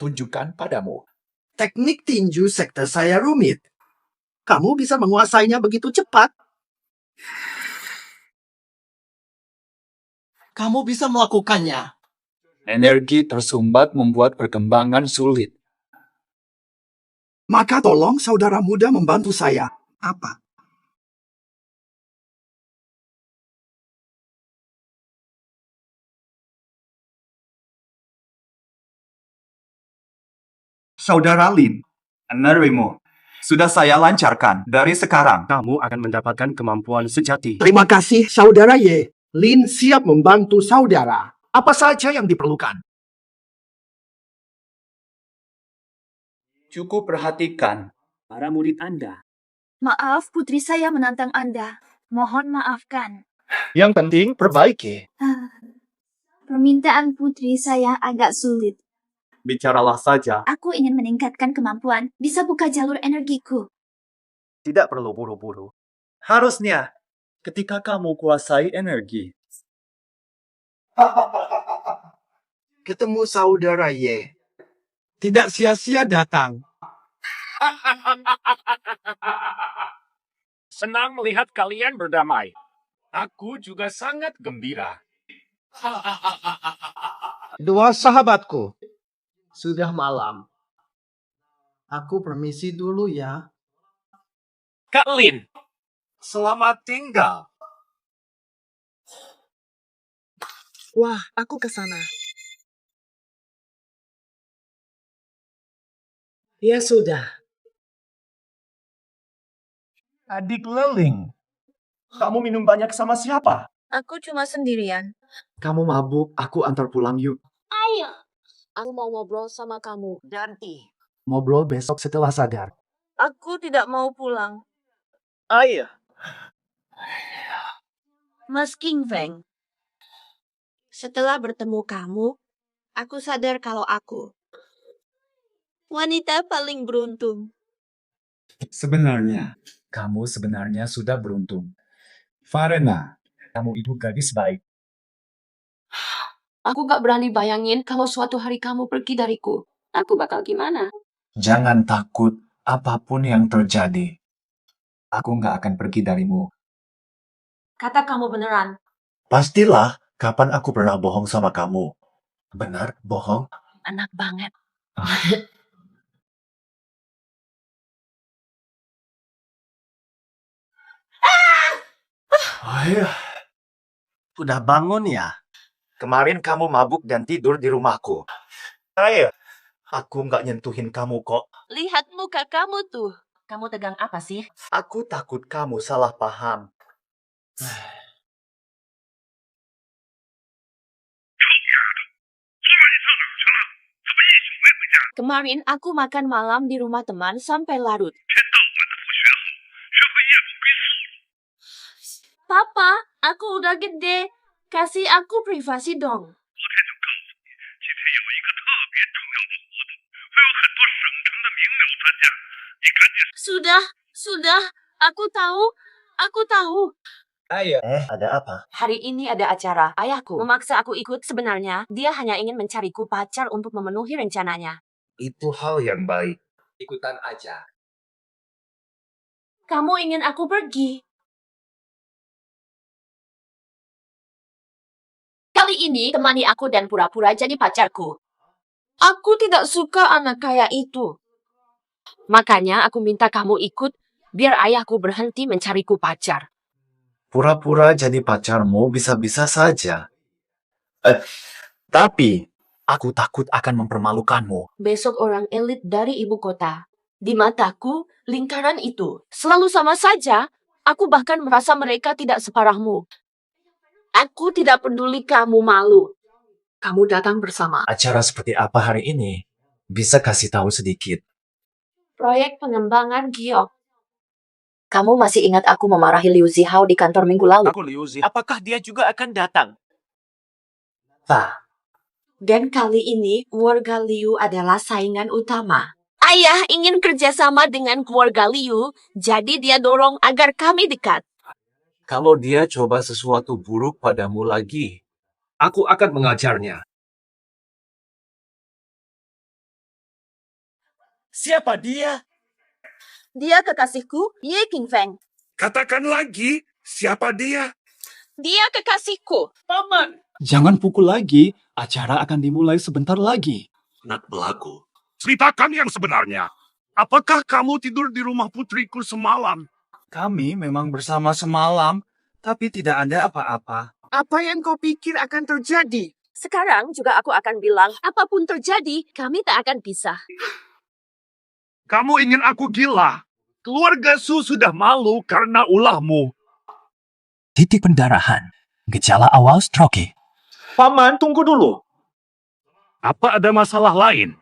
Tunjukkan padamu. teknik tinju sekte saya rumit. Kamu bisa menguasainya begitu cepat. Kamu bisa melakukannya. Energi tersumbat membuat perkembangan sulit. Maka tolong saudara muda membantu saya. Apa? Saudara Lin, Nerimo, sudah saya lancarkan. Dari sekarang, Kamu akan mendapatkan kemampuan sejati. Terima kasih, saudara Ye. Lin siap membantu saudara. Apa saja yang diperlukan? cukup perhatikan para murid Anda. Maaf, putri saya menantang Anda. Mohon maafkan. Yang penting, perbaiki. Permintaan putri saya agak sulit. Bicaralah saja. Aku ingin meningkatkan kemampuan. Bisa buka jalur energiku. Tidak perlu buru-buru. Harusnya, ketika kamu kuasai energi. Ketemu saudara Ye. Tidak sia-sia datang. Senang melihat kalian berdamai. Aku juga sangat gembira. Dua sahabatku, sudah malam. Aku permisi dulu ya. Kak Lin, selamat tinggal. Wah, aku ke sana. Ya sudah. Adik Leling, kamu minum banyak sama siapa? Aku cuma sendirian. Kamu mabuk, aku antar pulang yuk. Ayo. Aku mau ngobrol sama kamu. Nanti. Ngobrol besok setelah sadar. Aku tidak mau pulang. Ayo. Mas King Feng, setelah bertemu kamu, aku sadar kalau aku wanita paling beruntung. Sebenarnya, kamu sebenarnya sudah beruntung. Farena, kamu ibu gadis baik. Aku gak berani bayangin kalau suatu hari kamu pergi dariku. Aku bakal gimana? Jangan takut apapun yang terjadi. Aku nggak akan pergi darimu. Kata kamu beneran. Pastilah, kapan aku pernah bohong sama kamu? Benar, bohong? Anak banget. Udah bangun ya? Kemarin kamu mabuk dan tidur di rumahku. Ayo, aku nggak nyentuhin kamu kok. Lihat muka kamu tuh. Kamu tegang apa sih? Aku takut kamu salah paham. Kemarin aku makan malam di rumah teman sampai larut. Papa, aku udah gede. Kasih aku privasi dong. Sudah. Aku tahu. Ayo. Ada apa? Hari ini ada acara. Ayahku memaksa aku ikut. Sebenarnya, dia hanya ingin mencariku pacar untuk memenuhi rencananya. Itu hal yang baik. Ikutan aja. Kamu ingin aku pergi. Kali ini, temani aku dan pura-pura jadi pacarku. Aku tidak suka anak kaya itu. Makanya aku minta kamu ikut, biar ayahku berhenti mencariku pacar. Pura-pura jadi pacarmu bisa-bisa saja. Tapi, aku takut akan mempermalukanmu. Besok orang elit dari ibu kota. Di mataku, lingkaran itu selalu sama saja. Aku bahkan merasa mereka tidak separahmu. Aku tidak peduli kamu malu. Kamu datang bersama. Acara seperti apa hari ini? Bisa kasih tahu sedikit. Proyek pengembangan giok. Kamu masih ingat aku memarahi Liu Zihao di kantor minggu lalu? Aku Liu Zi, apakah dia juga akan datang? Dan kali ini, keluarga Liu adalah saingan utama. Ayah ingin kerjasama dengan keluarga Liu, jadi dia dorong agar kami dekat. Kalau dia coba sesuatu buruk padamu lagi, aku akan mengajarnya. Siapa dia? Dia kekasihku, Ye King Feng. Katakan lagi, siapa dia? Dia kekasihku. Paman. Jangan pukul lagi. Acara akan dimulai sebentar lagi. Anak belagu. Ceritakan yang sebenarnya. Apakah kamu tidur di rumah putriku semalam? Kami memang bersama semalam, tapi tidak ada apa-apa. Apa yang kau pikir akan terjadi? Sekarang juga aku akan bilang, apapun terjadi, kami tak akan pisah. Kamu ingin aku gila? Keluarga Su sudah malu karena ulahmu. Titik pendarahan. Gejala awal stroke. Paman, tunggu dulu. Apa ada masalah lain?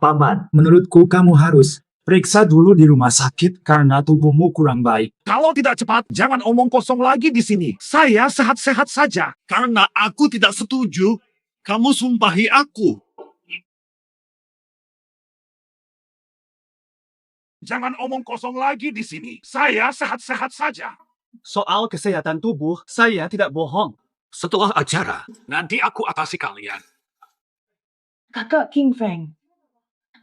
Paman, menurutku kamu harus periksa dulu di rumah sakit karena tubuhmu kurang baik. Kalau tidak cepat, jangan omong kosong lagi di sini. Saya sehat-sehat saja. Karena aku tidak setuju, kamu sumpahi aku. Jangan omong kosong lagi di sini. Saya sehat-sehat saja. Soal kesehatan tubuh, saya tidak bohong. Setelah acara, nanti aku atasi kalian. Kakak King Feng.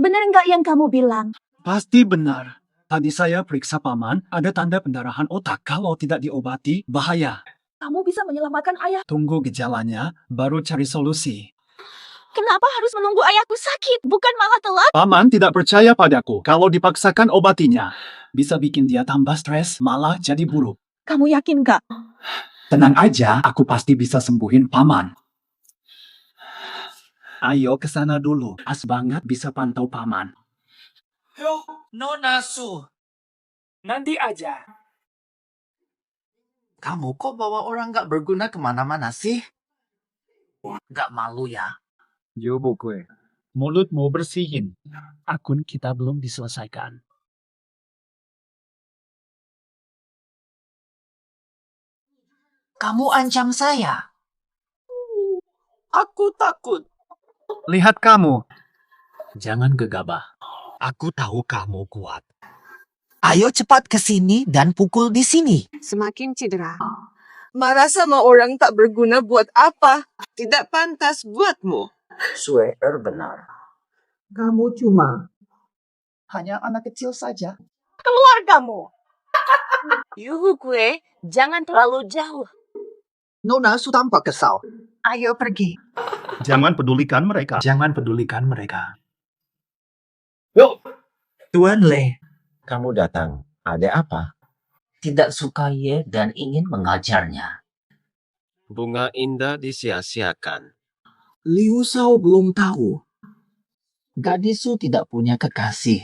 Benar nggak yang kamu bilang? Pasti benar. Tadi saya periksa paman, ada tanda pendarahan otak. Kalau tidak diobati, bahaya. Kamu bisa menyelamatkan ayah. Tunggu gejalanya, baru cari solusi. Kenapa harus menunggu ayahku sakit? Bukan malah telat? Paman tidak percaya padaku. Kalau dipaksakan obatinya, bisa bikin dia tambah stres, malah jadi buruk. Kamu yakin, Kak? Tenang aja, aku pasti bisa sembuhin Paman. Ayo ke sana dulu. As banget bisa pantau Paman. Yo, Nona Su. Nanti aja. Kamu kok bawa orang gak berguna kemana-mana sih? Gak malu ya? Yo gue. Mulutmu bersihin. Akun kita belum diselesaikan. Kamu ancam saya. Aku takut. Lihat kamu. Jangan gegabah. Aku tahu kamu kuat. Ayo cepat ke sini dan pukul di sini. Semakin cedera. Marah sama orang tak berguna buat apa? Tidak pantas buatmu. Sue benar. Kamu cuma hanya anak kecil saja. Keluar kamu. Yuhu gue, jangan terlalu jauh. Nona Su tampak kesal. Ayo pergi. Jangan pedulikan mereka. Jangan pedulikan mereka. Tuan Le. Kamu datang. Ada apa? Tidak suka Ye dan ingin mengajarnya. Bunga indah disia-siakan. Liu Shao belum tahu. Gadis Su tidak punya kekasih.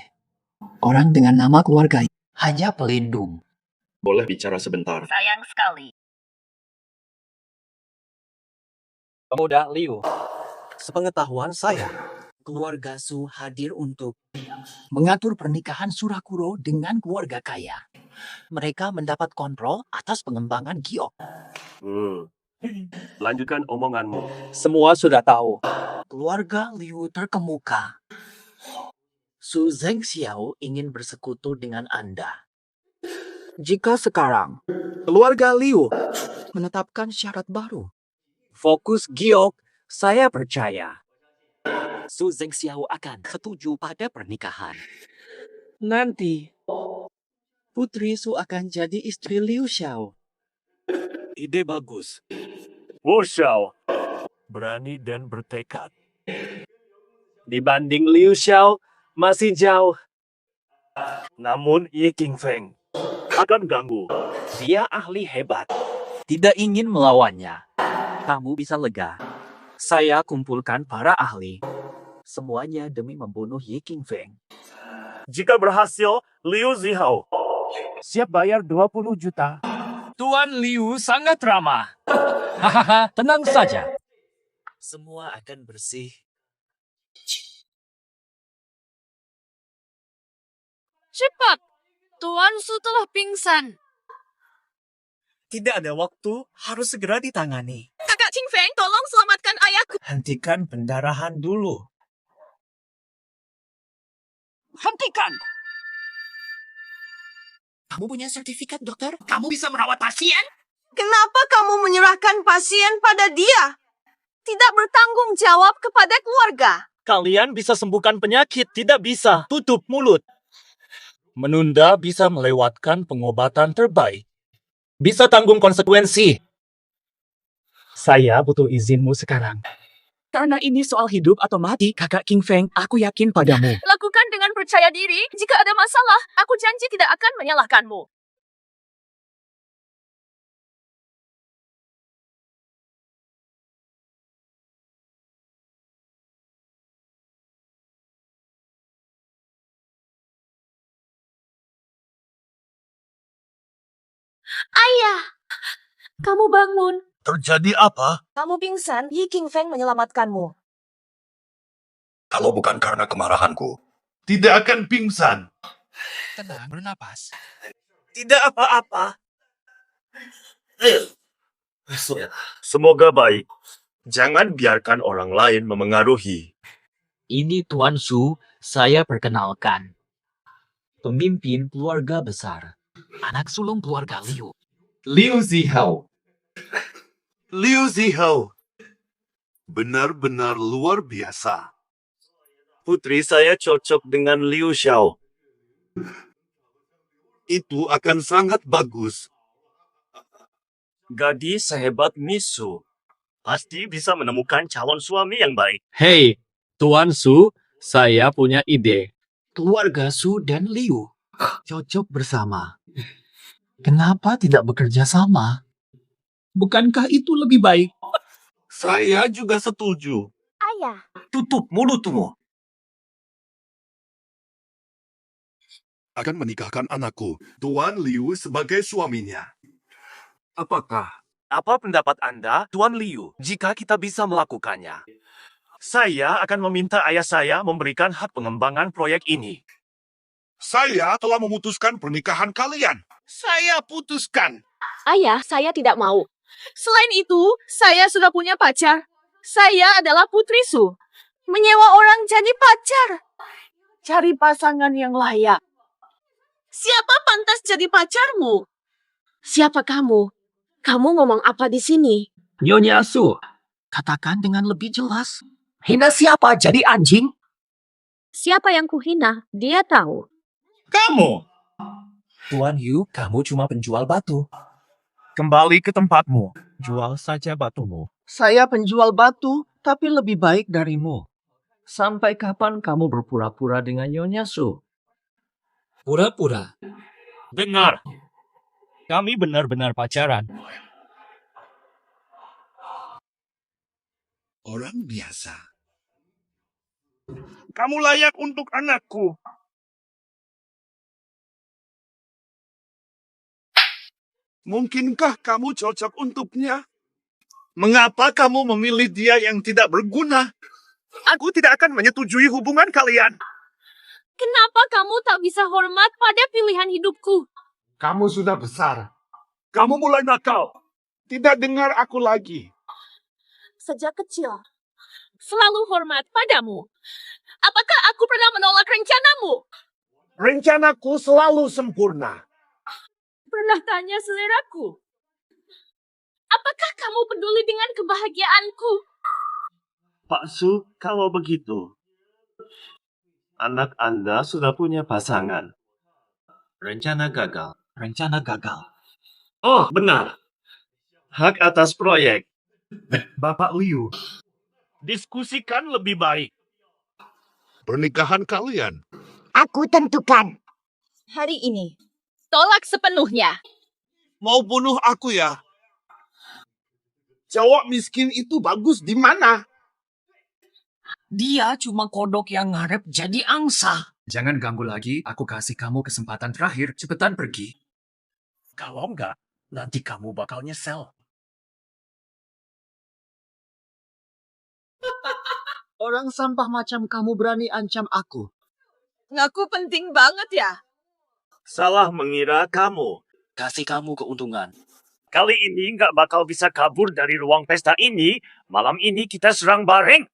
Orang dengan nama keluarga. Hanya pelindung. Boleh bicara sebentar. Sayang sekali. Pemuda Liu. Sepengetahuan saya, Keluarga Su hadir untuk mengatur pernikahan Surakuro dengan keluarga kaya. Mereka mendapat kontrol atas pengembangan giok. Lanjutkan omonganmu. Semua sudah tahu. Keluarga Liu terkemuka. Su Zhengxiao ingin bersekutu dengan Anda. Jika sekarang keluarga Liu menetapkan syarat baru, fokus giok, saya percaya Su Zhengxiao akan setuju pada pernikahan. Nanti, Putri Su akan jadi istri Liu Xiao. Ide bagus. Wu Xiao. Berani dan bertekad. Dibanding Liu Xiao, masih jauh. Namun Ye Qingfeng akan ganggu. Dia ahli hebat. Tidak ingin melawannya. Kamu bisa lega. Saya kumpulkan para ahli. Semuanya demi membunuh Ye Qingfeng. Jika berhasil, Liu Zihao siap bayar 20 juta. Tuan Liu sangat ramah. Hahaha, tenang saja. Semua akan bersih. Cepat! Tuan Su telah pingsan. Tidak ada waktu, harus segera ditangani. Kakak Qingfeng, tolong selamatkan ayahku. Hentikan pendarahan dulu. Hentikan! Kamu punya sertifikat, dokter? Kamu bisa merawat pasien? Kenapa kamu menyerahkan pasien pada dia? Tidak bertanggung jawab kepada keluarga. Kalian bisa sembuhkan penyakit, tidak bisa tutup mulut. Menunda bisa melewatkan pengobatan terbaik. Bisa tanggung konsekuensi. Saya butuh izinmu sekarang. Karena ini soal hidup atau mati, kakak Qingfeng, aku yakin padamu. Lakukan dengan percaya diri. Jika ada masalah, aku janji tidak akan menyalahkanmu. Ayah, kamu bangun. Terjadi apa? Kamu pingsan, Yi Qingfeng menyelamatkanmu. Kalau bukan karena kemarahanku, tidak akan pingsan. Tenang, bernapas. Tidak apa-apa. Semoga baik. Jangan biarkan orang lain memengaruhi. Ini Tuan Su, saya perkenalkan. Pemimpin keluarga besar. Anak sulung keluarga Liu. Liu Zihao. Liu Zihao. Benar-benar luar biasa. Putri saya cocok dengan Liu Xiao. Itu akan sangat bagus. Gadis sehebat Misu pasti bisa menemukan calon suami yang baik. Hei, Tuan Su, saya punya ide. Keluarga Su dan Liu cocok bersama. Kenapa tidak bekerja sama? Bukankah itu lebih baik? Saya juga setuju. Ayah, Tutup mulutmu. Akan menikahkan anakku, Tuan Liu sebagai suaminya. Apa pendapat Anda, Tuan Liu, jika kita bisa melakukannya? Saya akan meminta ayah saya memberikan hak pengembangan proyek ini. Saya telah memutuskan pernikahan kalian. Saya putuskan. Ayah, saya tidak mau. Selain itu, saya sudah punya pacar. Saya adalah Putri Su. Menyewa orang jadi pacar. Cari pasangan yang layak. Siapa pantas jadi pacarmu? Siapa kamu? Kamu ngomong apa di sini? Nyonya Su, Katakan dengan lebih jelas. hina siapa jadi anjing? Siapa yang kuhina? Dia tahu. Kamu! Tuan Yu, kamu cuma penjual batu. Kembali ke tempatmu. Jual saja batumu. Saya penjual batu, tapi lebih baik darimu. Sampai kapan kamu berpura-pura dengan Nyonya Su? Pura-pura. Dengar. Kami benar-benar pacaran. Orang biasa. Kamu layak untuk anakku. Mungkinkah kamu cocok untuknya? Mengapa kamu memilih dia yang tidak berguna? Aku tidak akan menyetujui hubungan kalian. Kenapa kamu tak bisa hormat pada pilihan hidupku? Kamu sudah besar. Kamu mulai nakal. Tidak dengar aku lagi. Sejak kecil, selalu hormat padamu. Apakah aku pernah menolak rencanamu? Rencanaku selalu sempurna. Pernah tanya seleraku? Apakah kamu peduli dengan kebahagiaanku? Pak Su, kalau begitu, anak Anda sudah punya pasangan. Rencana gagal. Rencana gagal. Oh, benar. Hak atas proyek. Bapak Liu. Diskusikan lebih baik. Pernikahan kalian. aku tentukan. Hari ini, tolak sepenuhnya. Mau bunuh aku ya? Cowok miskin itu bagus di mana? Dia cuma kodok yang ngarep jadi angsa. Jangan ganggu lagi, aku kasih kamu kesempatan terakhir, cepetan pergi. Kalau enggak, nanti kamu bakal nyesel. Orang sampah macam kamu berani ancam aku. Ngaku penting banget ya. Salah mengira kamu. Kasih kamu keuntungan. Kali ini nggak bakal bisa kabur dari ruang pesta ini. Malam ini kita serang bareng.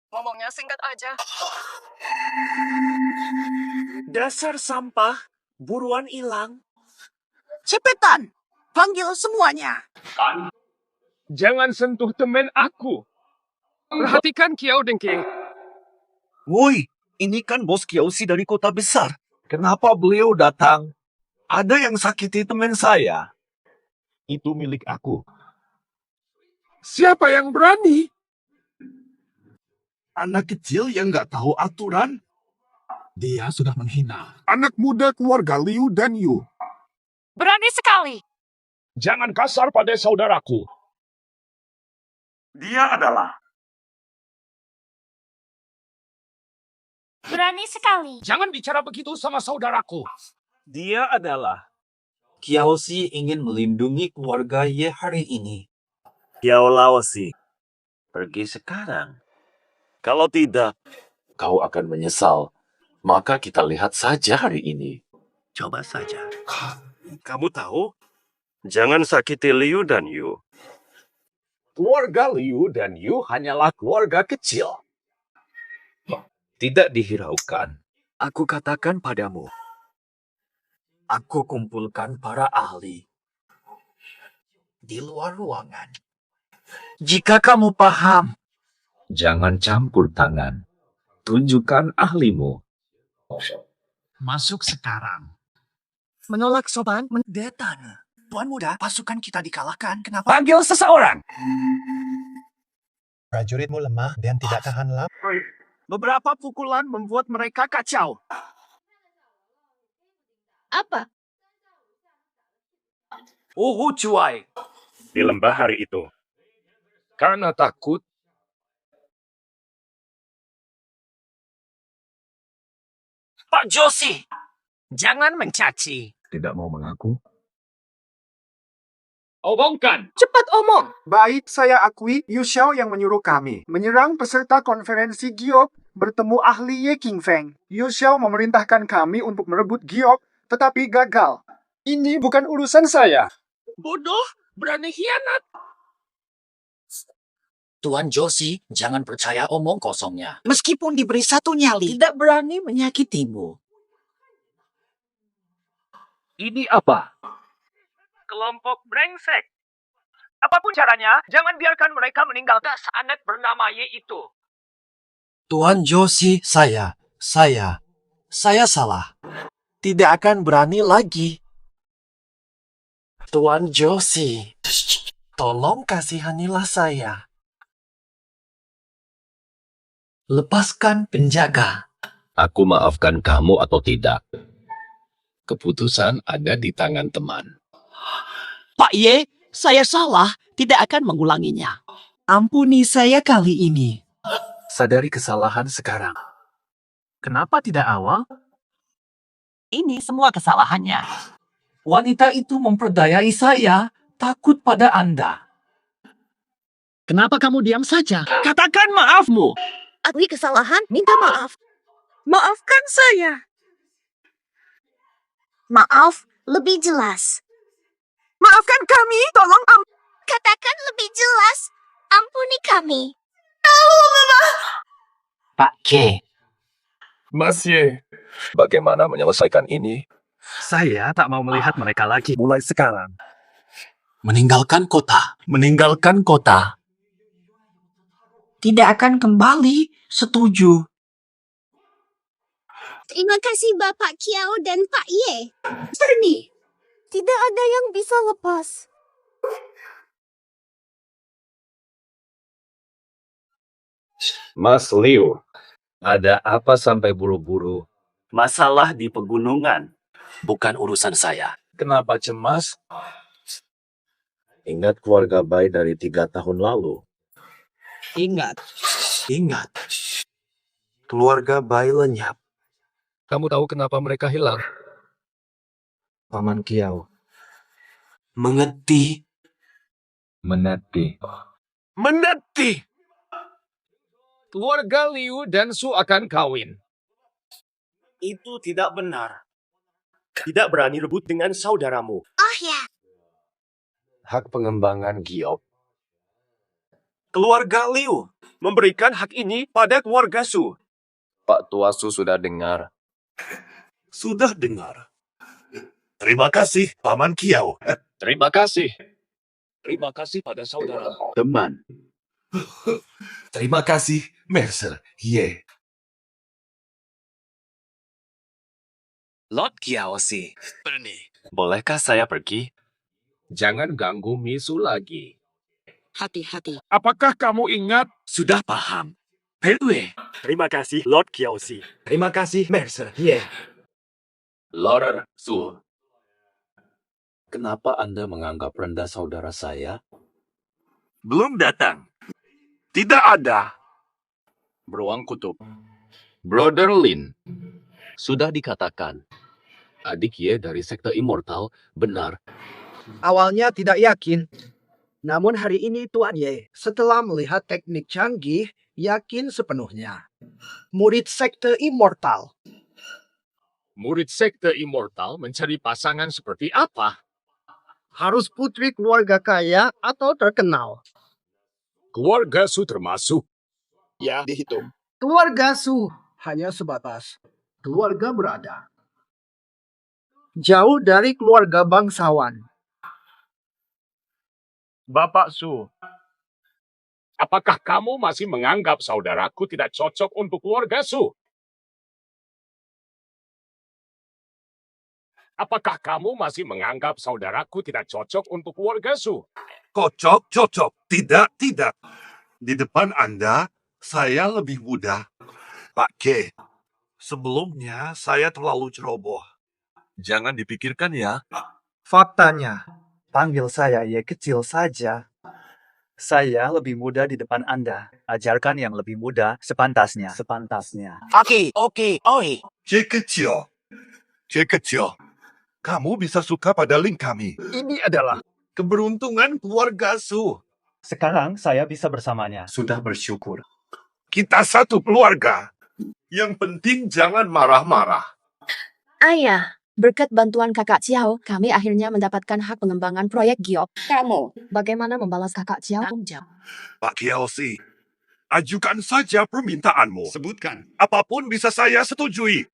Ngomongnya singkat aja. Dasar sampah, buruan hilang. Cepetan, panggil semuanya. Jangan sentuh teman aku. Perhatikan Kiao Dengking. Woi, ini kan bos Kiyoshi dari kota besar. Kenapa beliau datang? Ada yang sakiti teman saya. Itu milik aku. Siapa yang berani? Anak kecil yang nggak tahu aturan. Dia sudah menghina anak muda keluarga Liu dan Yu. Berani sekali. Jangan kasar pada saudaraku. Dia adalah Berani sekali. Jangan bicara begitu sama saudaraku. Dia adalah Kiaoshi ingin melindungi keluarga Ye hari ini. Kiao Laoshi. Pergi sekarang. Kalau tidak, Kau akan menyesal. Maka kita lihat saja hari ini. coba saja. Kamu tahu? Jangan sakiti Liu dan Yu. Keluarga Liu dan Yu hanyalah keluarga kecil. Tidak dihiraukan. Aku katakan padamu. Aku kumpulkan para ahli di luar ruangan. Jika kamu paham, Jangan campur tangan. Tunjukkan ahlimu. Masuk sekarang. Menolak sopan, datang. Tuan Muda, pasukan kita dikalahkan. Kenapa? Panggil seseorang. Prajuritmu lemah dan tidak tahan lama. Beberapa pukulan membuat mereka kacau. Apa? Cuai. Di lembah hari itu. Karena takut, Pak Josi, jangan mencaci. Tidak mau mengaku. Omongkan. Cepat omong. Baik, saya akui Yu Xiao yang menyuruh kami menyerang peserta konferensi Giok bertemu ahli Ye Qingfeng. Yu Xiao memerintahkan kami untuk merebut Giok, tetapi gagal. Ini bukan urusan saya. Bodoh, berani khianat. Tuan Josi, jangan percaya omong kosongnya. Meskipun diberi satu nyali, tidak berani menyakitimu. Ini apa? Kelompok brengsek. Apapun caranya, jangan biarkan mereka meninggalkan anak bernama Ye itu. Tuan Josi, saya salah. Tidak akan berani lagi. Tuan Josi, tolong kasihanilah saya. Lepaskan penjaga. Aku maafkan kamu atau tidak. Keputusan ada di tangan teman. Pak Ye, saya salah, tidak akan mengulanginya. Ampuni saya kali ini. Sadari kesalahan sekarang. Kenapa tidak awal? Ini semua kesalahannya. Wanita itu memperdayai saya, takut pada Anda. Kenapa kamu diam saja? Katakan maafmu. Akui kesalahan, minta maaf. Maafkan saya. Maaf, lebih jelas. Maafkan kami, tolong katakan lebih jelas. Ampuni kami. Pak K. Mas Ye, bagaimana menyelesaikan ini? Saya tak mau melihat mereka lagi mulai sekarang. Meninggalkan kota. Tidak akan kembali, setuju. Terima kasih Bapak Kiao dan Pak Ye. Berni, tidak ada yang bisa lepas. Mas Liu, ada apa sampai buru-buru? Masalah di pegunungan. Bukan urusan saya. Kenapa cemas? Ingat keluarga Bai dari 3 tahun lalu. Ingat. Keluarga Bai lenyap. Kamu tahu kenapa mereka hilang? Paman Kiao. Mengerti. Meneti. Keluarga Liu dan Su akan kawin. Itu tidak benar. Tidak berani rebut dengan saudaramu. Oh ya, Hak pengembangan Giok. keluarga Liu memberikan hak ini pada keluarga Su. Pak Tua Su sudah dengar. Sudah dengar. Terima kasih, Paman Kiao. Terima kasih. Terima kasih pada saudara. Teman. Terima kasih, Mercer. Ye. Lord Kiaosi. Berni, bolehkah saya pergi? Jangan ganggu Misu lagi. Hati-hati. Apakah kamu ingat? Sudah paham. Pertwee. Terima kasih, Lord Kiaosi. Terima kasih, Mercer. Ye. Lord Su. Kenapa Anda menganggap rendah saudara saya? Belum datang. Tidak ada. Beruang kutub. Brother Lin. Sudah dikatakan. Adik Ye dari sekte immortal benar. Awalnya tidak yakin. Namun hari ini Tuan Ye, setelah melihat teknik canggih, yakin sepenuhnya. Murid sekte immortal. Murid sekte immortal mencari pasangan seperti apa? Harus putri keluarga kaya atau terkenal. Keluarga Su termasuk. Ya, dihitung. Keluarga Su hanya sebatas keluarga berada. Jauh dari keluarga bangsawan. Bapak Su, apakah kamu masih menganggap saudaraku tidak cocok untuk keluarga Su? Apakah kamu masih menganggap saudaraku tidak cocok untuk keluarga Su? Cocok. Tidak. Di depan Anda, saya lebih muda. Pak K, sebelumnya saya terlalu ceroboh. Jangan dipikirkan ya. Faktanya, panggil saya Ye kecil saja. Saya lebih muda di depan Anda. Ajarkan yang lebih muda sepantasnya. Oke, oi. C kecil. Kamu bisa suka pada link kami. Ini adalah keberuntungan keluarga Su. Sekarang saya bisa bersamanya. Sudah bersyukur. Kita satu keluarga. Yang penting jangan marah-marah. Ayah, berkat bantuan kakak Xiao, kami akhirnya mendapatkan hak pengembangan proyek Giok. Kamu, bagaimana membalas kakak Xiao? Pak Kielsi, ajukan saja permintaanmu. Sebutkan. Apapun bisa saya setujui.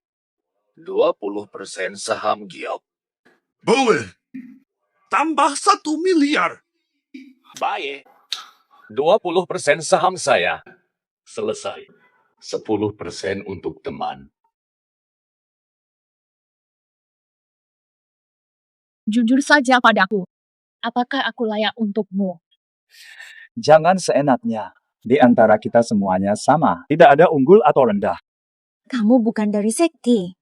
20% saham Giok. Boleh. Tambah 1 miliar. Baik. 20% saham saya. Selesai. 10% untuk teman. Jujur saja padaku. Apakah aku layak untukmu? Jangan seenaknya. Di antara kita semuanya sama. Tidak ada unggul atau rendah. Kamu bukan dari sekte.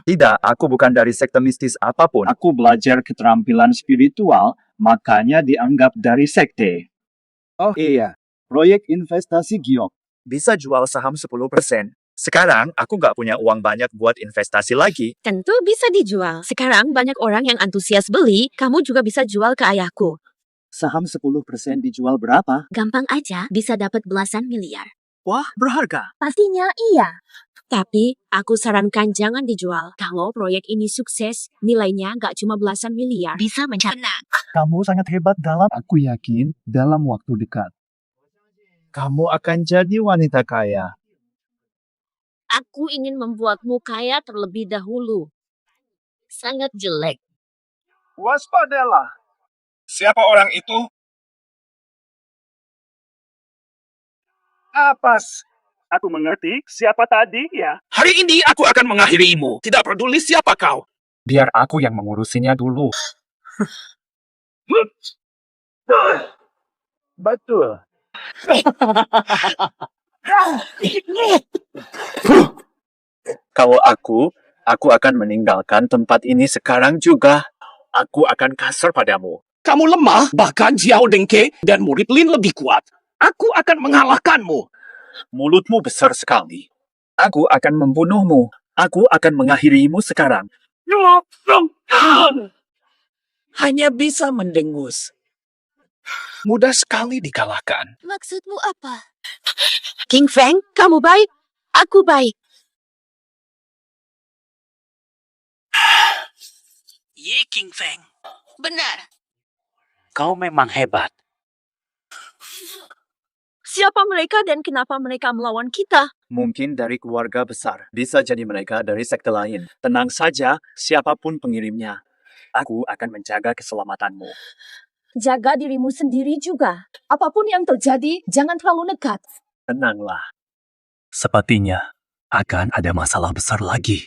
Tidak, aku bukan dari sekte mistis apapun. Aku belajar keterampilan spiritual, makanya dianggap dari sekte. Oh iya, proyek investasi Giok. Bisa jual saham 10%. Sekarang aku nggak punya uang banyak buat investasi lagi. Tentu bisa dijual. Sekarang banyak orang yang antusias beli, kamu juga bisa jual ke ayahku. Saham 10% dijual berapa? Gampang aja, bisa dapat belasan miliar. Wah, berharga. Pastinya iya. Tapi, aku sarankan jangan dijual. Kalau proyek ini sukses, nilainya nggak cuma belasan miliar. Bisa mencapai. Kamu sangat hebat dalam, aku yakin, dalam waktu dekat. Kamu akan jadi wanita kaya. Aku ingin membuatmu kaya terlebih dahulu. Sangat jelek. Waspadalah. Siapa orang itu? Apas. Aku mengerti siapa tadi ya. Hari ini aku akan mengakhirimu. Tidak peduli siapa kau. Biar aku yang mengurusinya dulu. Betul. Kalau aku akan meninggalkan tempat ini sekarang juga. Aku akan kasar padamu. Kamu lemah, bahkan Xiao Dengke dan murid Lin lebih kuat. Aku akan mengalahkanmu. Mulutmu besar sekali. Aku akan membunuhmu. Aku akan mengakhirimu sekarang. Hanya bisa mendengus. Mudah sekali dikalahkan. Maksudmu apa? King Feng, kamu baik? Aku baik. Ye King Feng. Benar. Kau memang hebat. Siapa mereka dan kenapa mereka melawan kita? Mungkin dari keluarga besar. Bisa jadi mereka dari sekte lain. Tenang saja, siapapun pengirimnya. Aku akan menjaga keselamatanmu. Jaga dirimu sendiri juga. Apapun yang terjadi, jangan terlalu nekat. Tenanglah. Sepertinya akan ada masalah besar lagi.